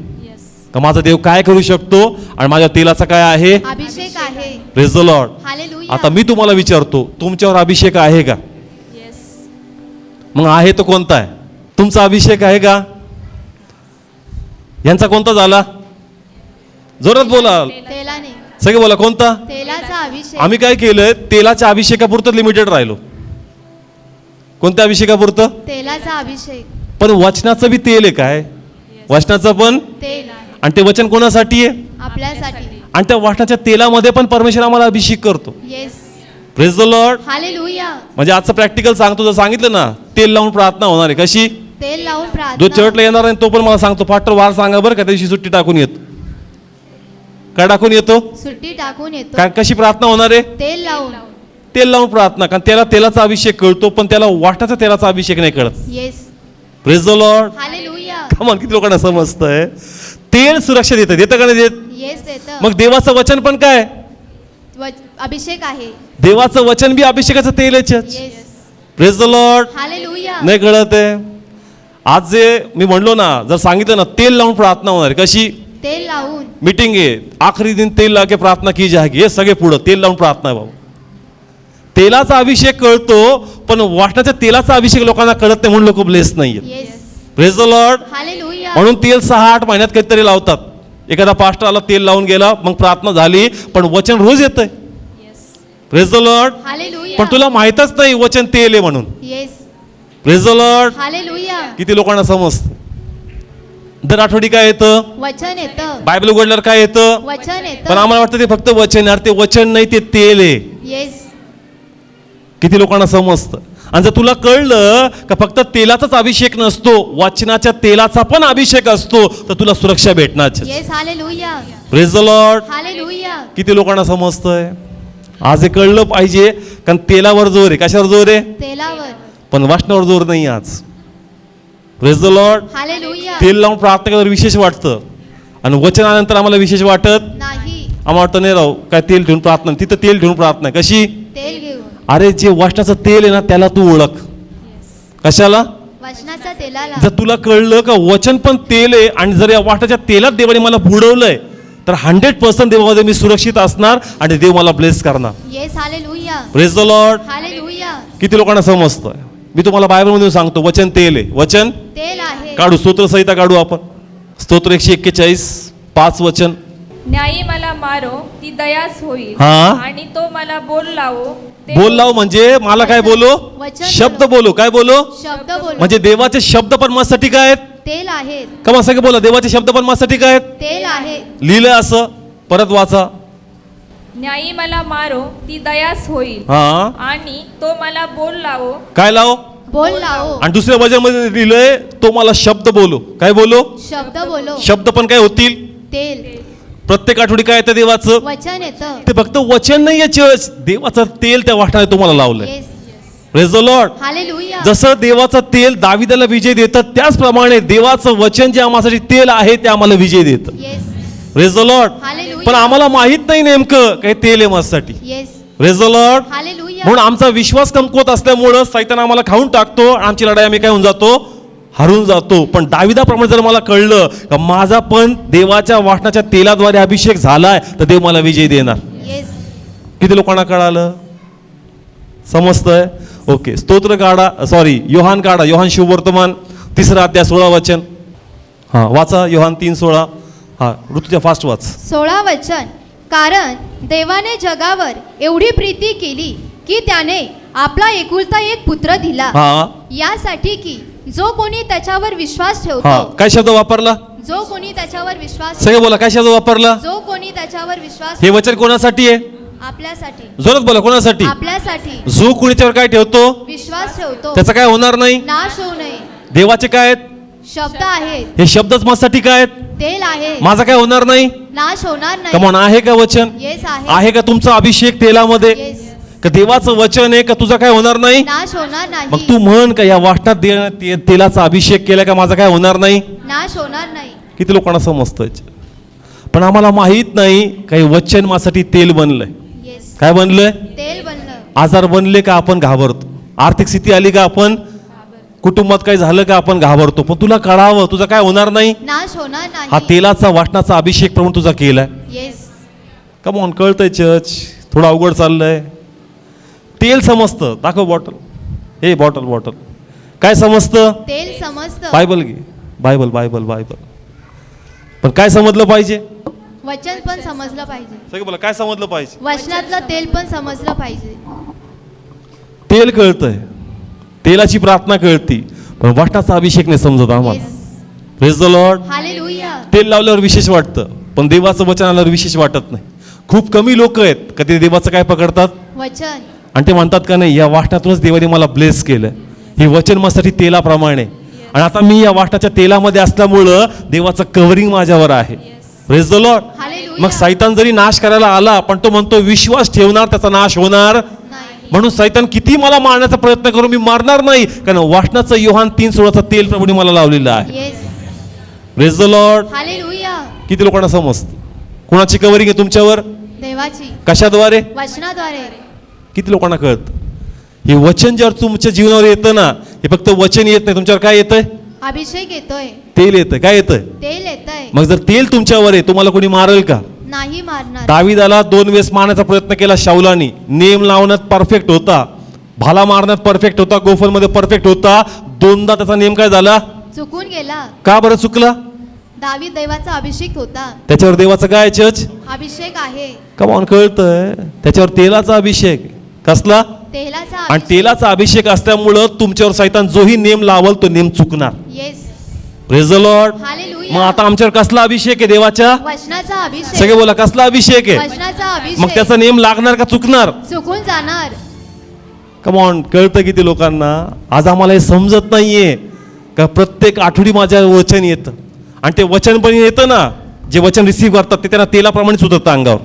का माझा देव काय करू शकतो आणि माझ्या तेलाचा काय आहे? अभिषेक आहे. Praise the Lord. हालेलुया. आता मी तुम्हाला विचारतो, तुमच्यावर अभिषेक आहे का? मग आहे तो कोणता आहे? तुमचा अभिषेक आहे का? यांचा कोणता झाला? जोरात बोला तेलाने. सगळे बोला, कोणता? तेलाचा अभिषेक. आम्ही काय केलंय, तेलाच्या अभिषेकापुरतं लिमिटेड राहिलो. कोणत्या अभिषेकापुरतं? तेलाचा अभिषेक. पण वचनाचं बी तेल आहे काय? वचनाचं पण. तेल आणि ते वचन कोणासाठी आहे? आपल्यासाठी. आणि त्या वचनाच्या तेलामध्ये पण परमेश्वर आम्हाला अभिषेक करतो. Yes. Praise the Lord. Hallelujah. म्हणजे आजचं प्रॅक्टिकल सांगतो, जर सांगितलं ना तेल लावून प्रार्थना होणार आहे. कशी? तेल लावून जो प्रार्थना. चर्चला येणार आहे तो पण मला सांगतो, पास्टर वार सांगा बरं का, त्या दिवशी सुट्टी टाकून येतो. काय टाकून येतो? सुट्टी टाकून येतो. काय, कशी प्रार्थना होणार आहे? तेल लावून. तेल लावून प्रार्थना. कारण त्याला तेलाचा अभिषेक कळतो, पण त्याला वाटाचा तेलाचा अभिषेक नाही कळत. Yes. Praise the Lord. Hallelujah. कमाल, किती लोकांना समजतंय? तेल सुरक्षा देतं का नाही देत? येस देतं. मग देवाचं वचन पण काय? अभिषेक आहे. देवाचं वचन बी अभिषेकाचं तेल आहे. Yes. Praise the Lord. Hallelujah. नाही कळत आहे? आज जे मी म्हणलो ना, जर सांगितलं ना तेल लावून प्रार्थना होणार, कशी? तेल लावून. मीटिंग आहे, आखरी दिन तेल लाके प्रार्थना की जाएगी. हे सगळे पुढं तेल लावून प्रार्थना आहे. बाबा, तेलाचा अभिषेक कळतो, पण वाटण्याच्या तेलाचा अभिषेक लोकांना कळत नाही, म्हणून लोक ब्लेस नाहीये. Yes. Praise the Lord. Hallelujah. म्हणून तेल 6-8 महिन्यात कधीतरी लावतात. एखादा पास्टर आला, तेल लावून गेला, मग प्रार्थना झाली, पण वचन रोज येतंय. Praise the Lord. हालेलुया. पण तुला माहितच नाही वचन तेल आहे म्हणून. Yes. Praise the Lord. Hallelujah. किती लोकांना समजतं? दर आठवडी काय येतं? वचन येतं. बायबल उघडल्यावर काय येतं? वचन पण येतं. आम्हाला वाटतं ते फक्त वचन आहे. ते वचन नाही, ते तेल आहे. येस. किती लोकांना समजतं? आणि जर तुला कळलं का फक्त तेलाचाच अभिषेक नसतो, वचनाच्या तेलाचा पण अभिषेक असतो, तर तुला सुरक्षा भेटणार. Yes. Hallelujah. Praise the Lord. Hallelujah. किती लोकांना समजतंय? आज हे कळलं पाहिजे, कारण तेलावर जोर आहे. कशावर जोर आहे? तेलावर. पण वचनावर जोर नाही आज. Praise the Lord. हालेलुया. तेल लावून प्रार्थना केल्यावर विशेष वाटतं, आणि वचनानंतर आम्हाला विशेष वाटत नाही. आम्हाला वाटतं नाही राव, काय तेल ठेवून प्रार्थना. तिथं तेल ठेवून प्रार्थना आहे. कशी? तेल घेऊन. अरे जे वचनाचं तेल आहे ना, त्याला तू ओळख. कशाला? वचनाच्या तेलाला. जर तुला कळलं का वचन पण तेल आहे, आणि जर या वाटाच्या तेलात देवाने मला बुडवलंय, तर 100% देवामध्ये मी सुरक्षित असणार आणि देव मला ब्लेस करणार. Yes. Hallelujah. Praise the Lord. Hallelujah. किती लोकांना समजतं? मी तुम्हाला बायबलमधून सांगतो, वचन तेल आहे. वचन तेल आहे. काढू, स्तोत्र संहिता काढू आपण. स्तोत्र 141 5 वचन. न्यायी मला मारो ती दयास होईल, हा. आणि तो मला बोल लावो ते बोल लाव म्हणजे मला काय बोलो? वचन शब्द बोलो. काय बोलो? शब्द बोल. म्हणजे देवाचे शब्द पण माझ्यासाठी काय आहेत? तेल आहेत. का मग सगळे बोला, देवाचे शब्द पण माझ्यासाठी काय आहेत? तेल आहे. लिहिलं असं, परत वाचा. न्यायी मला मारो ती दयास होईल, हा. आणि तो मला बोल लावो काय लाव? बोल लावो. आणि दुसऱ्या वचनामध्ये लिहिलंय, तो मला शब्द बोलो. काय बोलो? शब्द बोलो. शब्द पण काय होतील? तेल. प्रत्येक आठवडी काय येतं देवाचं? वचन येतं. ते फक्त वचन नाहीये चर्च, देवाचं तेल त्या वाटणाने तुम्हाला लावलंय. Yes. Praise the Lord. Hallelujah. जसं देवाचं तेल दाविदाला विजय देतं, त्याचप्रमाणे देवाचं वचन जे आम्हासाठी तेल आहे ते आम्हाला विजय देतं. Yes. Praise the Lord. Hallelujah. पण आम्हाला माहित नाही नेमकं काय तेल आहे माझ्यासाठी. Yes. Praise the Lord. Hallelujah. म्हणून आमचा विश्वास कमकुवत असल्यामुळं सैतान आम्हाला खाऊन टाकतो. आमची लढाई आम्ही काय होऊन जातो, हरून जातो. पण दाविदाप्रमाणे जर मला कळलं का माझा पण देवाच्या वाटणाच्या तेलाद्वारे अभिषेक झालाय, तर देव मला विजय देणार. येस. किती लोकांना कळालं, समजतंय? ओके, स्तोत्र काढा, सॉरी योहान काढा, योहान शुभवर्तमान 3 अध्याय 16 वचन. हां वाचा, योहान 3:16. हां ऋतुजा फास्ट वाच. 16 वचन. कारण देवाने जगावर एवढी प्रीती केली की त्याने आपला एकुलता एक पुत्र दिला, हां यासाठी की जो कोणी त्याच्यावर विश्वास हां ठेवतो, काय शब्द वापरला, जो कोणी त्याच्यावर विश्वास सगळे बोला, काय शब्द वापरला? जो कोणी त्याच्यावर विश्वास हे वचन कोणासाठी आहे? आपल्यासाठी. जोरात बोला, कोणासाठी? आपल्यासाठी जो कुणीच्यावर काय ठेवतो विश्वास ठेवतो, त्याचं काय होणार नाही. नाश होऊ नये. देवाचे काय आहेत? शब्द आहेत, हे शब्दच माझ्यासाठी काय आहेत? तेल आहे, माझा काय होणार नाही. नाश होणार नाही. कमॉन, आहे का वचन? येस आहे. आहे का तुमचा अभिषेक तेलामध्ये? येस. का देवाचं वचन आहे का तुझा काय होणार नाही? नाश होणार मग नाही. तू म्हण का या वाटणात तेलाचा अभिषेक केला का माझा काय होणार नाही? नाश होणार नाही. किती लोकांना समजतंय? पण आम्हाला माहित नाही काही वचन माझ्यासाठी तेल बनलंय. येस. काय बनलंय? तेल बनलं. आजार बनले का आपण घाबरतो, आर्थिक स्थिती आली का आपण, कुटुंबात काही झालं का आपण घाबरतो. पण तुला कळावं तुझा काय होणार नाही. नाश होणार हा नाही. तेलाचा वाटणाचा अभिषेक प्रभू तुझा केलाय. येस. कम ऑन, कळतंय चर्च? थोडं अवघड चाललंय. तेल समजतं, दाखव बॉटल, हे बॉटल बॉटल. काय समजतं? तेल समजतं. बायबल घे, बायबल बायबल बायबल. पण काय समजलं पाहिजे? वचन पण समजलं पाहिजे. सगळं बोला, काय समजलं पाहिजे? वचनातलं तेल पण समजलं पाहिजे. तेल कळतंय, तेलाची प्रार्थना कळती, पण वाटणाचा अभिषेक नाही समजत आम्हाला. Yes. Praise the Lord. Hallelujah. तेल लावल्यावर विशेष वाटतं, पण देवाचं वचन आल्यावर विशेष वाटत नाही. खूप कमी लोक आहेत का ते देवाचं काय पकडतात वचन. आणि ते म्हणतात का नाही या वाटणातूनच देवाने मला ब्लेस केलं, हे वचन माझ्यासाठी तेलाप्रमाणे. आणि आता मी या वाटणाच्या तेलामध्ये असल्यामुळं देवाचं कव्हरिंग माझ्यावर आहे. Praise the Lord. हालेलुया. मग सैतान जरी नाश करायला आला, पण तो म्हणतो विश्वास ठेवणार त्याचा नाश होणार. नाही. म्हणून सैतान किती मला मारण्याचा प्रयत्न करू, मी मारणार नाही, कारण वाटणाचं योहान 3:16 तेल प्रभूने मला लावलेलं आहे. Yes. Praise the Lord. Hallelujah. किती लोकांना समजतं? कोणाची कव्हरिंग आहे तुमच्यावर? देवाची. कशाद्वारे? वचनाद्वारे. किती लोकांना कळतं? हे वचन ज्यावर तुमच्या जीवनावर येतं ना, हे फक्त वचन येत नाही, तुमच्यावर काय येतंय? अभिषेक येतोय. तेल येतंय. काय येतंय? तेल येतंय. मग जर तेल तुमच्यावर आहे, तुम्हाला कोणी मारेल का? नाही मारणार. दाविदाला 2 वेळेस मारण्याचा प्रयत्न केला शाऊलानी. नेम लावण्यात परफेक्ट होता, भाला मारण्यात परफेक्ट होता, गोफलमध्ये परफेक्ट होता. 2दा त्याचा नेम काय झाला? चुकून गेला. का बरं चुकला? दावीद देवाचा अभिषेक होता. त्याच्यावर देवाचं काय चर्च? अभिषेक आहे. कमॉन, कळतंय? त्याच्यावर तेलाचा अभिषेक. कसला? तेलाचा आणि अभिषेक. तेलाचा अभिषेक असल्यामुळं तुमच्यावर सैतान जोही नेम लावल तो नेम चुकणार. Yes. Praise the Lord. Hallelujah. मग आता आमच्यावर कसला अभिषेक आहे देवाच्या? वचनाचा अभिषेक. सगळे बोला, कसला अभिषेक आहे? वचनाचा मग अभिषेक. त्याचा नेम लागणार का चुकणार? चुकून जाणार. कमॉन, कळतं किती लोकांना? आज आम्हाला हे समजत नाहीये का प्रत्येक आठवडी माझ्या वचन येतं, आणि ते वचन पण येतं ना, जे वचन रिसीव्ह करतात ते त्यांना तेलाप्रमाणेच उतरतं अंगावर.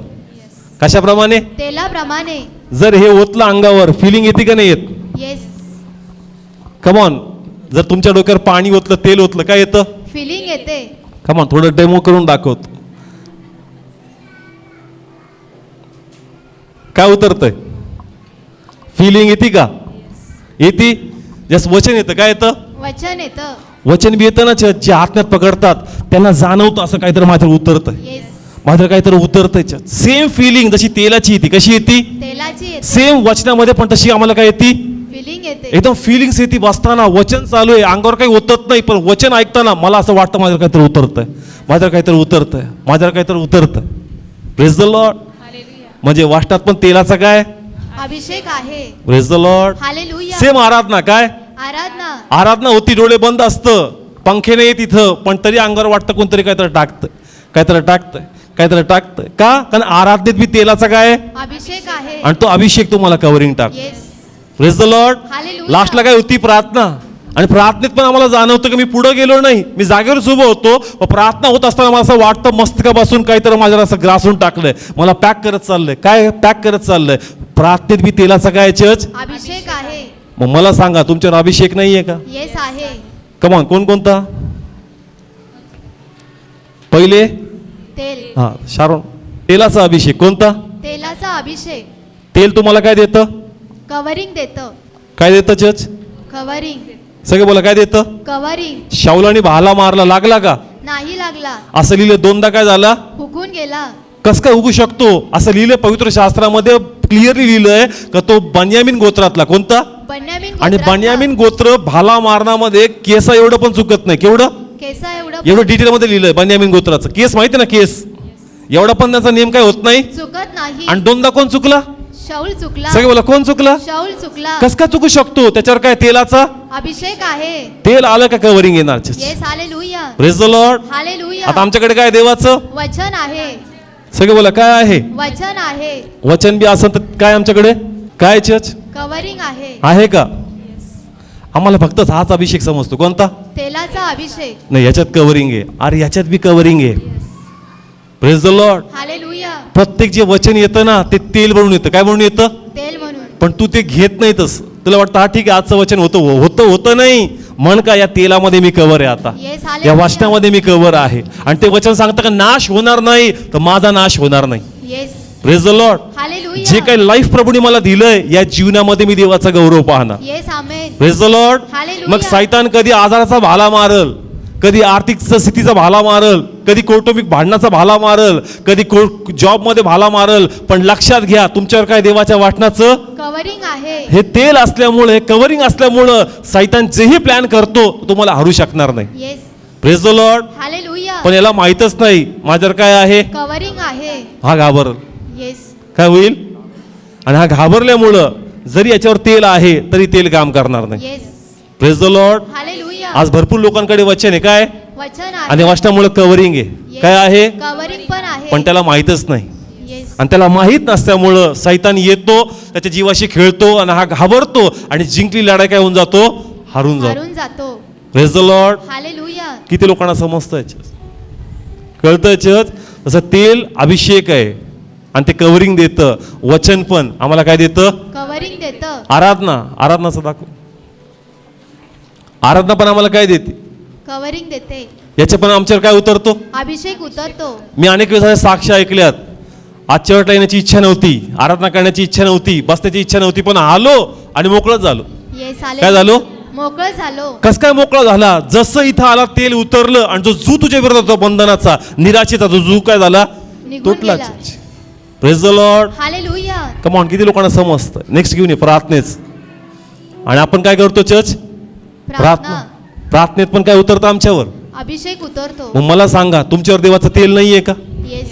कशाप्रमाणे? तेलाप्रमाणे. जर हे ओतलं अंगावर, फिलिंग येते का नाही येत? येस. कमॉन, जर तुमच्या डोक्यावर पाणी ओतलं, तेल ओतलं, काय येतं? फिलिंग येते. कमॉन, थोडं डेमो करून दाखवतो. काय उतरतंय? फिलिंग येते का? येते. जस वचन येतं, काय येतं? वचन येतं. वचन बी येतं ना, जे आत्म्यात पकडतात त्यांना जाणवतं असं काहीतरी माझ्यावर उतरतंय, येस. माझं काहीतरी उतरतंय. सेम फिलिंग जशी तेलाची येते, कशी येते? तेलाची येते. सेम वचनामध्ये पण तशी आम्हाला काय येते? फिलिंग येते. एकदम फिलिंग्स येते. बसताना वचन चालू आहे, अंगावर काही उतरत नाही, पण वचन ऐकताना मला असं वाटतं माझ्यावर काहीतरी उतरतंय, माझ्यावर काहीतरी उतरतंय, माझ्यावर काहीतरी उतरतंय. Praise the Lord. म्हणजे वाटतात पण तेलाचा काय? अभिषेक आहे. Praise the Lord. Hallelujah. Same आराधना. काय आराधना? आराधना होती, डोळे बंद असतं, पंखे नाही तिथं, पण तरी अंगावर वाटतं कोणतरी काहीतरी टाकतंय, काहीतरी टाकतंय, काहीतरी टाकतंय. का? कारण आराधनेत बी तेलाचा काय? अभिषेक आहे. आणि तो अभिषेक तुम्हाला कव्हरिंग टाक. Yes. Praise the Lord. Hallelujah. लास्टला काय होती? प्रार्थना. आणि प्रार्थनेत पण आम्हाला जाणवतं की मी पुढे गेलो नाही, मी जागेवरच उभं होतो. प्रार्थना होत असताना मला असं वाटतं मस्तकापासून काहीतरी माझ्यावर असं ग्रासून टाकलंय, मला पॅक करत चाललंय. काय पॅक करत चाललंय? प्रार्थनेत बी तेलाचा काय चर्च? अभिषेक आहे. मग मला सांगा, तुमच्यावर अभिषेक नाहीये का? येस आहे. कमॉन, कोणकोणता? पहिले तेल. हा शारोन, तेलाचा अभिषेक कोणता? तेलाचा अभिषेक. तेल तुम्हाला काय देतं? कव्हरिंग देतं. काय देतं चर्च? कव्हरिंग. सगळे बोला काय देतं? कव्हरिंग. शाऊलाने भाला मारला, लागला का? नाही लागला. असं लिहिलं, दोनदा काय झाला? हुकून गेला. कस काय उगू शकतो? असं लिहिलं पवित्र शास्त्रामध्ये, क्लिअरली लिहिलंय का तो बन्यामीन गोत्रातला. कोणता? बन्यामीन आणि गोत्रातला. बन्यामीन गोत्र भाला मारण्यामध्ये केसा एवढं पण चुकत नाही. केवढं? केसा एवढं एवढं डिटेल मध्ये लिहिलंय बन्यामीन गोत्राचं. केस माहिती ना, केस एवढा पण त्याचा नेम काय होत नाही. चुकत नाही. आणि दोनदा कोण चुकला? शाऊल चुकला. सगळे बोला कोण चुकला? शाऊल चुकला. कस काय चुकू शकतो? त्याच्यावर काय तेलाचा अभिषेक आहे. तेल आलं का कव्हरिंग येणार. Yes, hallelujah. Praise the Lord. Hallelujah. आता आमच्याकडे काय देवाचं वचन आहे. सगळे बोला काय आहे? वचन आहे. वचन बी असं तर काय आमच्याकडे काय चर्च कव्हरिंग आहे. आहे का? आम्हाला फक्त हाच अभिषेक समजतो. कोणता? तेलाचा अभिषेक. नाही, याच्यात कव्हरिंग आहे. अरे याच्यात बी कव्हरिंग आहे. Praise the Lord. हालेलुया. प्रत्येक जे वचन येतं ना ते तेल बनून येतं. काय बनून येतं? तेल म्हणून. पण तू ते घेत नाही. तसं तुला वाटतं हा ठीक आहे आजचं वचन होतं होतं होतं नाही. म्हण का या तेलामध्ये मी कव्हर आहे. आता येस, या हालेलुया. वाचनामध्ये मी कव्हर आहे. आणि ते वचन सांगतं का नाश होणार नाही, तर माझा नाश होणार नाही. Yes. Praise the Lord. Hallelujah. जे काही लाईफ प्रभूने मला दिलंय या जीवनामध्ये मी देवाचा गौरव पाहणार. Yes, amen. Praise the Lord. Hallelujah. मग सैतान कधी आजाराचा भाला मारल, कधी आर्थिक स्थितीचा भाला मारल, कधी कौटुंबिक भांडणाचा भाला मारल, कधी जॉबमध्ये भाला मारल. पण लक्षात घ्या तुमच्यावर काय देवाच्या वाटणाचं कव्हरिंग आहे. हे तेल असल्यामुळे, कव्हरिंग असल्यामुळं सैतान जेही प्लॅन करतो तो तुम्हाला हरू शकणार नाही. Yes. Praise the Lord. Hallelujah. पण याला माहीतच नाही माझ्यावर काय आहे. कव्हरिंग आहे. हा घाबरल. येस. काय होईल? आणि हा घाबरल्यामुळं जरी याच्यावर तेल आहे तरी तेल काम करणार नाही. Yes. Praise the Lord. Hallelujah. आज भरपूर लोकांकडे वचन आहे काय, वचन आणि आहे. वचनामुळे कव्हरिंग आहे. येस. काय आहे? कव्हरिंग पण आहे. पण त्याला माहीतच नाही. येस. आणि त्याला माहीत नसल्यामुळं सैतान येतो, त्याच्या जीवाशी खेळतो आणि हा घाबरतो आणि जिंकली लढाई काय होऊन जातो, हारून जातो. हारून जातो. Praise the Lord. हालेलुया. किती लोकांना समजतं याच्यात, कळतं याच्यात. तसं तेल अभिषेक आहे आणि ते कव्हरिंग देतं. वचन पण आम्हाला काय देतं? कव्हरिंग देतं. आराधनाचं दाखव. आराधना पण आम्हाला काय देते? कव्हरिंग देते. याच्या पण आमच्यावर काय उतरतो? अभिषेक उतरतो. मी अनेक वेळेस साक्ष ऐकल्यात. आज चर्चला येण्याची इच्छा नव्हती, आराधना करण्याची इच्छा नव्हती, बसण्याची इच्छा नव्हती, पण आलो आणि मोकळंच झालो. येस. काय झालो? मोकळं झालो. कस काय मोकळा झाला? जसं इथं आला तेल उतरलं आणि जो जू तुझ्या विरोधात होता बंधनाचा, निराशेचा जो जू काय झाला? निघून तुटला. गेला. Praise the Lord. Hallelujah. Come on, किती लोकांना समजतं? नेक्स्ट घेऊन ये प्रार्थनेच. आणि आपण काय करतो चर्च? प्रार्थना. प्रार्थनेत पण काय उतरतं आमच्यावर? अभिषेक उतरतो. मग मला सांगा तुमच्यावर देवाचं तेल नाहीये का? येस.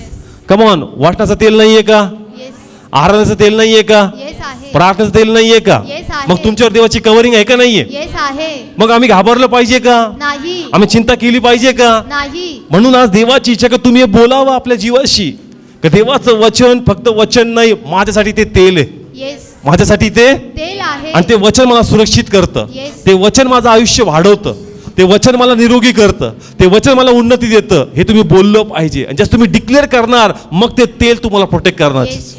कम ऑन, वाटण्याचं तेल नाहीये का? येस. आहाराचं तेल नाहीये का? येस आहे. प्रार्थनेचं तेल नाहीये का? येस आहे. मग तुमच्यावर देवाची कव्हरिंग आहे का नाहीये? येस आहे. मग आम्ही घाबरलं पाहिजे का? नाही. आम्ही चिंता केली पाहिजे का? नाही. म्हणून आज देवाची इच्छा का तुम्ही हे बोलावं आपल्या जीवाशी, का देवाचं वचन फक्त वचन नाही, माझ्यासाठी ते तेल आहे. येस. माझ्यासाठी ते, तेल आहे. आणि ते वचन मला सुरक्षित करतं. Yes. ते वचन माझं आयुष्य वाढवतं. ते वचन मला निरोगी करतं. ते वचन मला उन्नती देतं. हे तुम्ही बोललं पाहिजे. आणि जसं तुम्ही डिक्लेअर करणार मग ते तेल तुम्हाला प्रोटेक्ट करणार. Yes.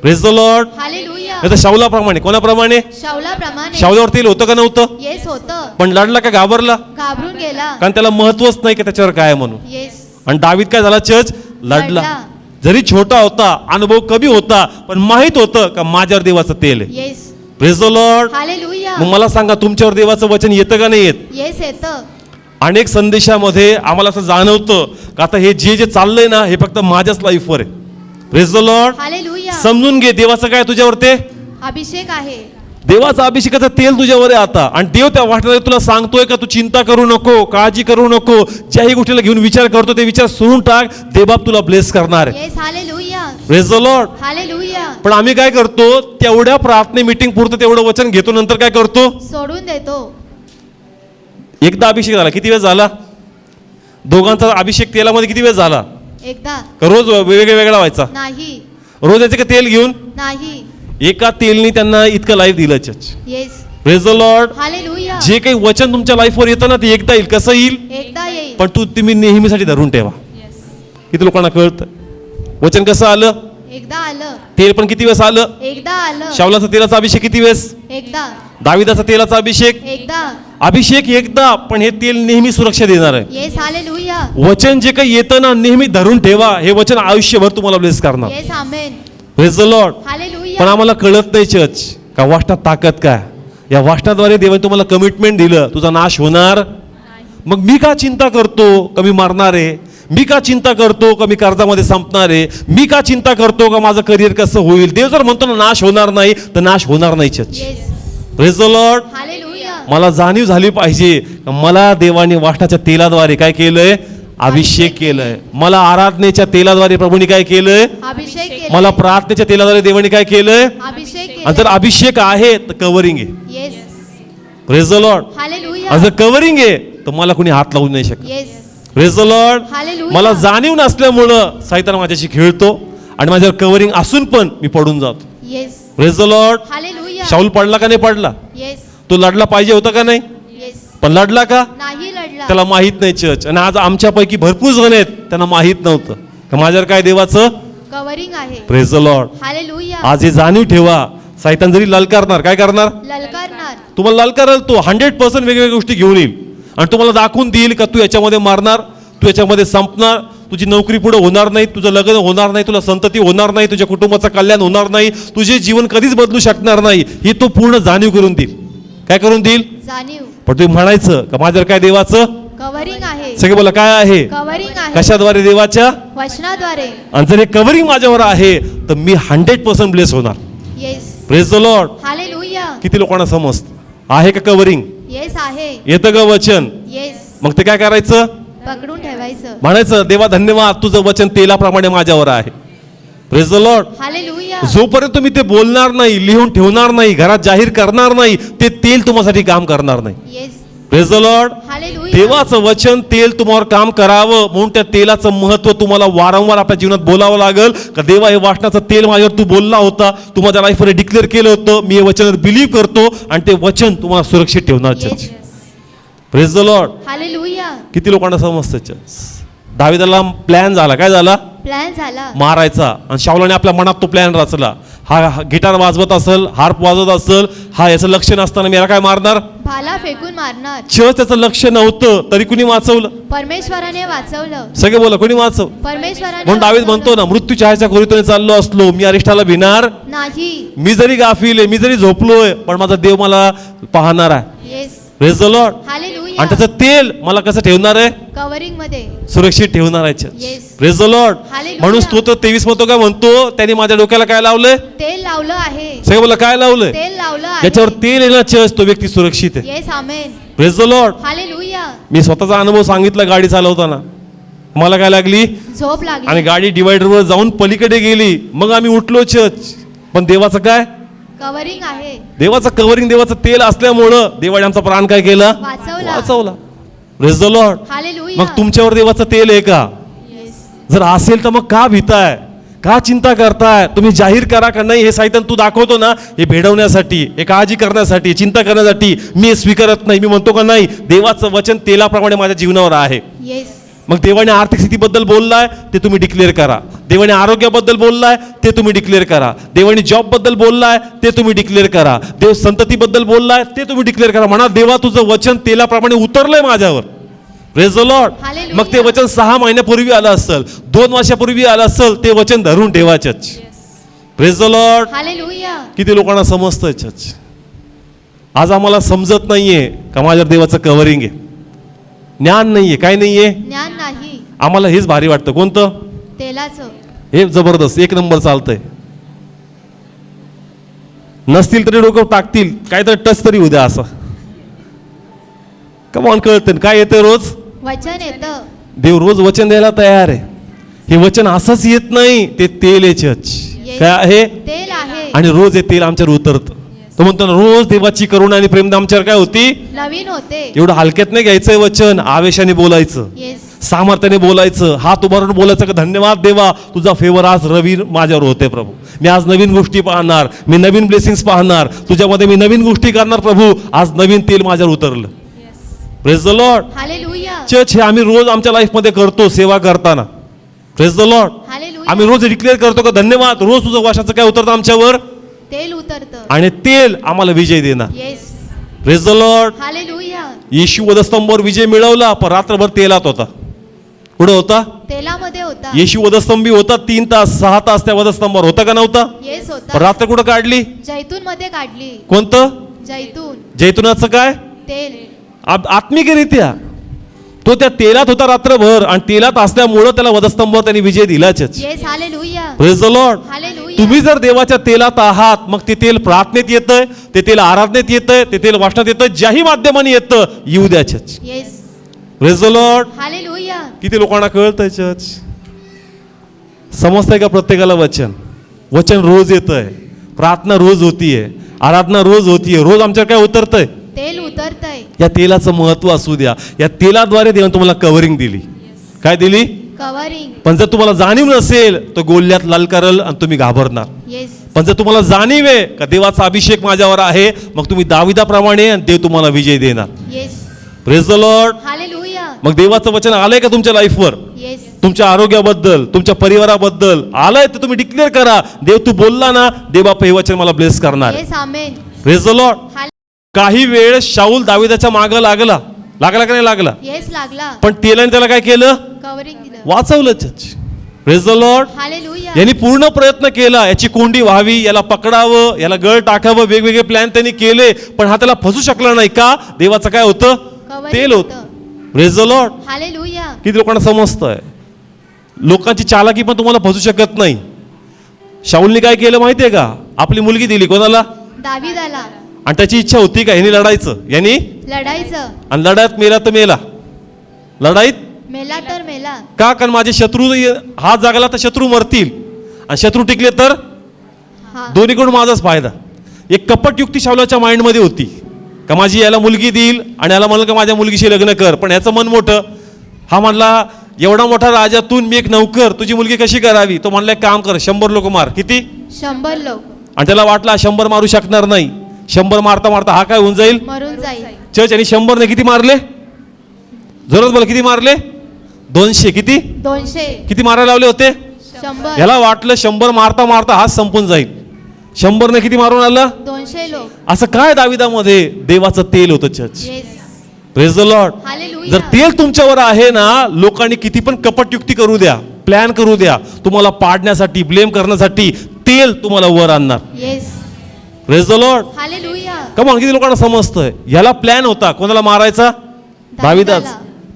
Praise the Lord. Hallelujah. नाही तर शाऊलाप्रमाणे, कोणाप्रमाणे? शाऊलाप्रमाणे. शाऊलावर तेल होतं का नव्हतं? येस होतं. पण लढला का घाबरला? घाबरून गेला. कारण त्याला महत्वच नाही की त्याच्यावर काय आहे म्हणून. येस. आणि दावीद काय झाला चर्च? लढला. जरी छोटा होता, अनुभव कमी होता, पण माहित होतं का माझ्यावर देवाचं तेल आहे. Yes. Praise the Lord. Hallelujah. मग मला सांगा तुमच्यावर देवाचं वचन येतं का नाही येत? येस येतं. अनेक संदेशामध्ये आम्हाला असं जाणवतं का आता हे जे चाललंय ना हे फक्त माझ्याच लाईफवर आहे. Praise the Lord. हालेलुया. समजून घे देवाचं काय तुझ्यावर ते अभिषेक आहे. देवाचा अभिषेकाचं तेल तुझ्यावर आहे आता. आणि देव त्या वाटणारे तुला सांगतोय का तू चिंता करू नको, काळजी करू नको, ज्याही गोष्टीला घेऊन विचार करतो ते विचार सोडून टाक, देवबाप तुला ब्लेस करणार आहे. Yes. Hallelujah. Praise the Lord. Hallelujah. पण आम्ही काय करतो, तेवढ्या प्रार्थने मीटिंग पुरतं तेवढं वचन घेतो, नंतर काय करतो? सोडून देतो. एकदा अभिषेक झाला, किती वेळ झाला? दोघांचा अभिषेक तेलामध्ये किती वेळ झाला? एकदा. का रोज वेगळा व्हायचा? नाही. रोज याचे का तेल घेऊन? नाही. एका तेलनी त्यांना इतकं लाईफ दिलं church. Yes. Praise the Lord. Hallelujah. जे काही वचन तुमच्या लाईफवर येतं ना ते एकदा येईल. कसं येईल? एकदा येईल. पण तुम्ही नेहमीसाठी धरून ठेवा. किती लोकांना कळतं वचन कसं आलं? एकदा आलं. तेल पण किती वेळेस आलं? एकदा आलं. शाऊलाचा तेलाचा अभिषेक किती वेळेस? एकदा. दाविदाचा तेलाचा अभिषेक एकदा. अभिषेक एकदा, पण हे तेल नेहमी सुरक्षा देणार आहे. येस. हालेलुया. वचन जे काही येतं ना नेहमी धरून ठेवा. हे वचन आयुष्यभर तुम्हाला ब्लेस करणार. Yes. Amen. Praise the Lord. पण हालेलुया. आम्हाला कळत नाही चर्च. का वाचनात ताकद काय? या वाचनाद्वारे देवाने तुम्हाला कमिटमेंट दिलं, तुझा नाश होणार. मग मी का चिंता करतो का मी मरणार आहे? मी का चिंता करतो का मी कर्जामध्ये संपणार आहे? मी का चिंता करतो का माझं करिअर कसं होईल? देव जर म्हणतो ना नाश होणार नाही, तर नाश होणार नाही. Church, yes, praise the Lord. Hallelujah, मला जाणीव झाली पाहिजे का मला देवाने वाटण्याच्या तेलाद्वारे काय केलंय? अभिषेक केलंय. मला आराधनेच्या तेलाद्वारे प्रभूने काय केलंय? अभिषेक केला, मला प्रार्थनेच्या तेलाद्वारे देवाने काय केलंय? अभिषेक आणि केला, जर अभिषेक आहे तर कव्हरिंग आहे. Yes, praise the Lord. Hallelujah, आणि जर कव्हरिंग आहे तर मला कोणी हात लावू नाही शकत. Yes, praise the Lord. Hallelujah, मला जाणीव नसल्यामुळं सैतान माझ्याशी खेळतो आणि माझ्यावर कव्हरिंग असून पण मी पडून जातो. Yes, praise the Lord. Hallelujah, शाऊल पडला का नाही पडला? येस, तो लढला पाहिजे होता का नाही? येस, पण लढला का? नाही लढला, त्याला माहित नाही. चर्च, आणि आज आमच्यापैकी भरपूर जण आहेत त्यांना माहित नव्हतं का माझ्यावर काय देवाचं कव्हरिंग आहे. Praise the Lord. हालेलुया, आज हे जाणीव ठेवा. सैतान जरी ललकारणार, काय करणार? ललकारणार, तुम्हाला ललकारल तो 100% वेगवेगळ्या गोष्टी घेऊन येईल आणि तुम्हाला दाखवून देईल का तू याच्यामध्ये मारणार, तू याच्यामध्ये संपणार, तुझी नोकरी पुढे होणार नाही, तुझं लग्न होणार नाही, तुला संतती होणार नाही, तुझ्या कुटुंबाचं कल्याण होणार नाही, तुझे जीवन कधीच बदलू शकणार नाही. ही तो पूर्ण जाणीव करून देईल. काय करून देईल? जाणीव, पण तुम्ही म्हणायचं का माझ्यावर काय देवाचं? कव्हरिंग आहे, सगळे बोला काय आहे? कव्हरिंग आहे, कशाद्वारे? देवाच्या वचनाद्वारे. आणि जर हे कव्हरिंग माझ्यावर आहे तर मी 100% ब्लेस होणार. Yes, praise the Lord. Hallelujah, किती लोकांना समजतं आहे का कव्हरिंग? येस आहे, येतं का वचन? येस, मग ते काय करायचं? पकडून ठेवायचं. म्हणायचं देवा धन्यवाद, तुझं वचन तेलाप्रमाणे माझ्यावर आहे. Praise the Lord. हालेलुया, जोपर्यंत तुम्ही ते बोलणार नाही, लिहून ठेवणार नाही, घरात जाहीर करणार नाही, ते तेल तुम्हासाठी काम करणार नाही. Yes, praise the Lord. Hallelujah, देवाचं वचन तेल तुम्हावर काम करावं म्हणून त्या तेलाचं महत्व तुम्हाला वारंवार आपल्या जीवनात बोलावं लागेल का देवा हे वाटण्याचं तेल माझ्यावर तू बोलला होता, तू माझ्या लाईफमध्ये डिक्लेअर केलं होतं, मी हे वचनावर बिलीव्ह करतो आणि ते वचन तुम्हाला सुरक्षित ठेवणार. Church, praise the Lord. Hallelujah, किती लोकांना समजतं? चर्च, दाविदाला प्लॅन झाला. काय झाला? प्लॅन झाला. मारायचा. आणि शाऊलाने आपल्या मनात तो प्लॅन रचला. हा गिटार वाजवत असेल, हार्प वाजवत असेल, हा याचं लक्ष नसताना मी याला काय मारणार? भाला फेकून मारणार. चर्च त्याचं लक्ष नव्हतं तरी कुणी वाचवलं? परमेश्वराने वाचवलं. सगळे बोला कोणी वाचव? परमेश्वराने म्हणून दावीद म्हणतो ना, मृत्यूच्या ह्याच्या खोरीतून चाललो असलो मी अरिष्ठाला भिणार नाही. मी जरी गाफील आहे, मी जरी झोपलोय, पण माझा देव मला पाहणार आहे. Yes, praise the Lord. Hallelujah, आणि त्याचं तेल मला कसं ठेवणार आहे? कव्हरिंग मध्ये. सुरक्षित ठेवणार आहे. Yes. Praise the Lord. Hallelujah. म्हणून स्तोत्र 23 म्हणतो काय म्हणतो? त्यांनी माझ्या डोक्याला काय लावलंय? तेल लावलं आहे. सगळं बोला काय लावलंय? तेल लावलं आहे. ज्याच्यावर तेल येणार चर्च तो व्यक्ती सुरक्षित आहे. Yes, amen, praise the Lord. Hallelujah. मी स्वतःचा अनुभव सांगितला गाडी चालवताना. मला काय लागली? झोप लागली. आणि गाडी डिवायडरवर जाऊन पलीकडे गेली. मग आम्ही उठलो चर्च. पण देवाचं काय? कव्हरिंग आहे. देवाचं कव्हरिंग, देवाचं तेल असल्यामुळं देवाने आमचा प्राण काय केला? वाचवला. वाचवला. Praise the Lord. हालेलुया. मग तुमच्यावर देवाचं तेल आहे का? येस, जर असेल तर मग का भीताय? का चिंता करताय? तुम्ही जाहीर करा का नाही? हे सैतान तू दाखवतो ना, हे भेडवण्यासाठी, हे काळजी करण्यासाठी, चिंता करण्यासाठी. मी हे स्वीकारत नाही. मी म्हणतो का नाही, देवाचं वचन तेलाप्रमाणे माझ्या जीवनावर आहे. येस, मग देवाने आर्थिक स्थितीबद्दल बोललाय ते तुम्ही डिक्लेअर करा. देवाने आरोग्याबद्दल बोललाय ते तुम्ही डिक्लेअर करा. देवाने जॉबबद्दल बोललाय ते तुम्ही डिक्लेअर करा. देव संततीबद्दल बोललाय ते तुम्ही डिक्लेअर करा. म्हणा देवा तुझं वचन तेलाप्रमाणे उतरलंय माझ्यावर. Praise the Lord. Hallelujah. मग ते वचन 6 महिन्यापूर्वी आलं असेल, 2 वर्षापूर्वी आलं असेल, ते वचन धरून ठेवायचंच. Praise the Lord. हालेलुया. किती लोकांना समजतंय चर्च? आज आम्हाला समजत नाहीये का माझ्या देवाचं कव्हरिंग आहे. ज्ञान नाहीये, काय नाहीये. ज्ञान नाही. आम्हाला हेच भारी वाटतं. कोणतं? तेलाचं. हे जबरदस्त, एक नंबर चालतंय. नसतील तरी डोकं टाकतील, काहीतरी टच तरी उद्या असं. कमॉन, कळतं काय येतं रोज? वचन येतं. देव रोज वचन द्यायला तयार आहे. हे वचन असंच येत नाही, ते तेल आहे चर्च. Yes. काय आहे? तेल आहे. आणि रोज हे तेल आमच्यावर उतरतं. तो म्हणतो ना, रोज देवाची करुणा आणि प्रेम आमच्यावर काय होती? नवीन होते. एवढं हलक्यात नाही घ्यायचंय वचन. आवेशाने बोलायचं, येस, सामर्थ्याने बोलायचं, हात उभारून बोलायचं का धन्यवाद देवा, तुझा फेवर आज रवी माझ्यावर होते प्रभू. मी आज नवीन गोष्टी पाहणार, मी नवीन ब्लेसिंग्स पाहणार, तुझ्यामध्ये मी नवीन गोष्टी करणार प्रभू. आज नवीन तेल माझ्यावर उतरलं. Praise the Lord. Hallelujah. Church हे आम्ही रोज आमच्या लाईफमध्ये करतो सेवा करताना. Praise the Lord. हालेलुया. आम्ही रोज डिक्लेअर करतो का धन्यवाद, रोज तुझं वर्षाचं काय उतरतं आमच्यावर, तेल उतरतं. आणि तेल आम्हाला विजय देणार. Yes, praise the Lord. Hallelujah. Yeshu वधस्तंभावर विजय मिळवला, पण रात्रभर तेलात होता. कुठं होता? तेलामध्ये होता. येशू वधस्तंभी होता 3 तास 6 तास त्या वधस्तंभावर होता का नव्हता? येस होता. पण रात्र कुठं काढली? जैतून मध्ये काढली. कोणतं? जैतून जैतुनाचं काय? तेल. आत्मिकरित्या तो त्या तेलात होता रात्रभर, आणि तेलात असल्यामुळं त्याला वधस्तंभावर त्यांनी विजय दिलाच. Yes hallelujah. Praise the Lord. Hallelujah. तुम्ही जर देवाच्या तेलात आहात, मग ते तेल प्रार्थनेत येतंय, ते तेल आराधनेत येतंय, ते तेल वाचनात येतं, ज्याही माध्यमाने येतं येऊ द्या church. Yes praise the Lord. Hallelujah. किती लोकांना कळतंय चर्च? समजतंय का प्रत्येकाला? वचन रोज येतंय, प्रार्थना रोज होतीये, आराधना रोज होतीये, रोज आमच्यावर काय उतरतंय? तेल उतरतय. या तेलाचं महत्व असू द्या. या तेलाद्वारे देवाने तुम्हाला कव्हरिंग दिली. काय दिली? कवरिंग. पण जर तुम्हाला जाणीव नसेल तर गोल्यात लाल करल आणि तुम्ही घाबरणार. येस. पण जर तुम्हाला जाणीव आहे का देवाचा अभिषेक माझ्यावर आहे, मग तुम्ही दाविदाप्रमाणे आणि देव तुम्हाला विजय देणार. Yes. Praise the Lord. Hallelujah. मग देवाचं वचन आलंय का तुमच्या लाईफवर? येस. तुमच्या आरोग्याबद्दल, तुमच्या परिवाराबद्दल आलंय तर तुम्ही डिक्लेअर करा, देव तू बोलला ना, देवबाप हे वचन मला ब्लेस करणार. Yes amen. Praise the Lord. हाल- काही वेळ शाऊल दाविदाच्या मागं लागला का नाही लागला? येस लागला. पण तेलाने त्याला काय केलं? कवरिंग दिलं. वाचवलं. Praise the Lord. हालेलुया. यांनी पूर्ण प्रयत्न केला याची कोंडी व्हावी, याला पकडावं, याला गळ टाकावं, वेगवेगळे प्लॅन त्यांनी केले, पण हा त्याला फसू शकला नाही. का? देवाचं काय होतं? कवरिंग तेल होतं. होतं. Praise the Lord. हालेलुया. किती लोकांना समजतंय? लोकांची चालाकी पण तुम्हाला फसू शकत नाही. शाऊलने काय केलं माहितीये का? आपली मुलगी दिली कोणाला? दाविदाला. आणि त्याची इच्छा होती का यांनी लढायचं, यांनी लढायचं. आणि लढाईत मेला तर मेला. लढाईत मेला तर मेला. का? कारण माझे शत्रू हा जागला तर शत्रू मरतील, आणि शत्रू टिकले तर हा. दोन्हीकडून माझाच फायदा. एक कपट युक्ती शाऊलाच्या माइंडमध्ये होती का माझी याला मुलगी देईल आणि याला म्हणलं का माझ्या मुलगीशी लग्न कर. पण याचं मन मोठं. हा म्हणला एवढा मोठा राजातून मी एक नौकर, तुझी मुलगी कशी करावी? तो म्हणला एक काम कर, 100 लोक मार. किती? 100 लोक. आणि त्याला वाटला 100 मारू शकणार नाही. 100 मारता मारता हा काय होऊन जाईल? मरून जाईल. चर्च. आणि 100 ने किती मारले? जोरात बोला, किती मारले? 200. किती? 200. किती मारायला लावले होते? 100. याला वाटलं 100 मारता मारता हात संपून जाईल. 100 ने किती मारून आलं? 200 लोक. असं काय? दाविदामध्ये देवाचं तेल होतं church. Yes. Praise the Lord. Hallelujah. जर तेल तुमच्यावर आहे ना, लोकांनी किती पण कपटयुक्ती करू द्या, प्लॅन करू द्या, तुम्हाला पाडण्यासाठी, ब्लेम करण्यासाठी तेल तुम्हाला वर आणणार. Yes. Praise the Lord. Hallelujah. Come on, किती लोकांना समजतंय? याला प्लॅन होता कोणाला मारायचा? दाविदाच.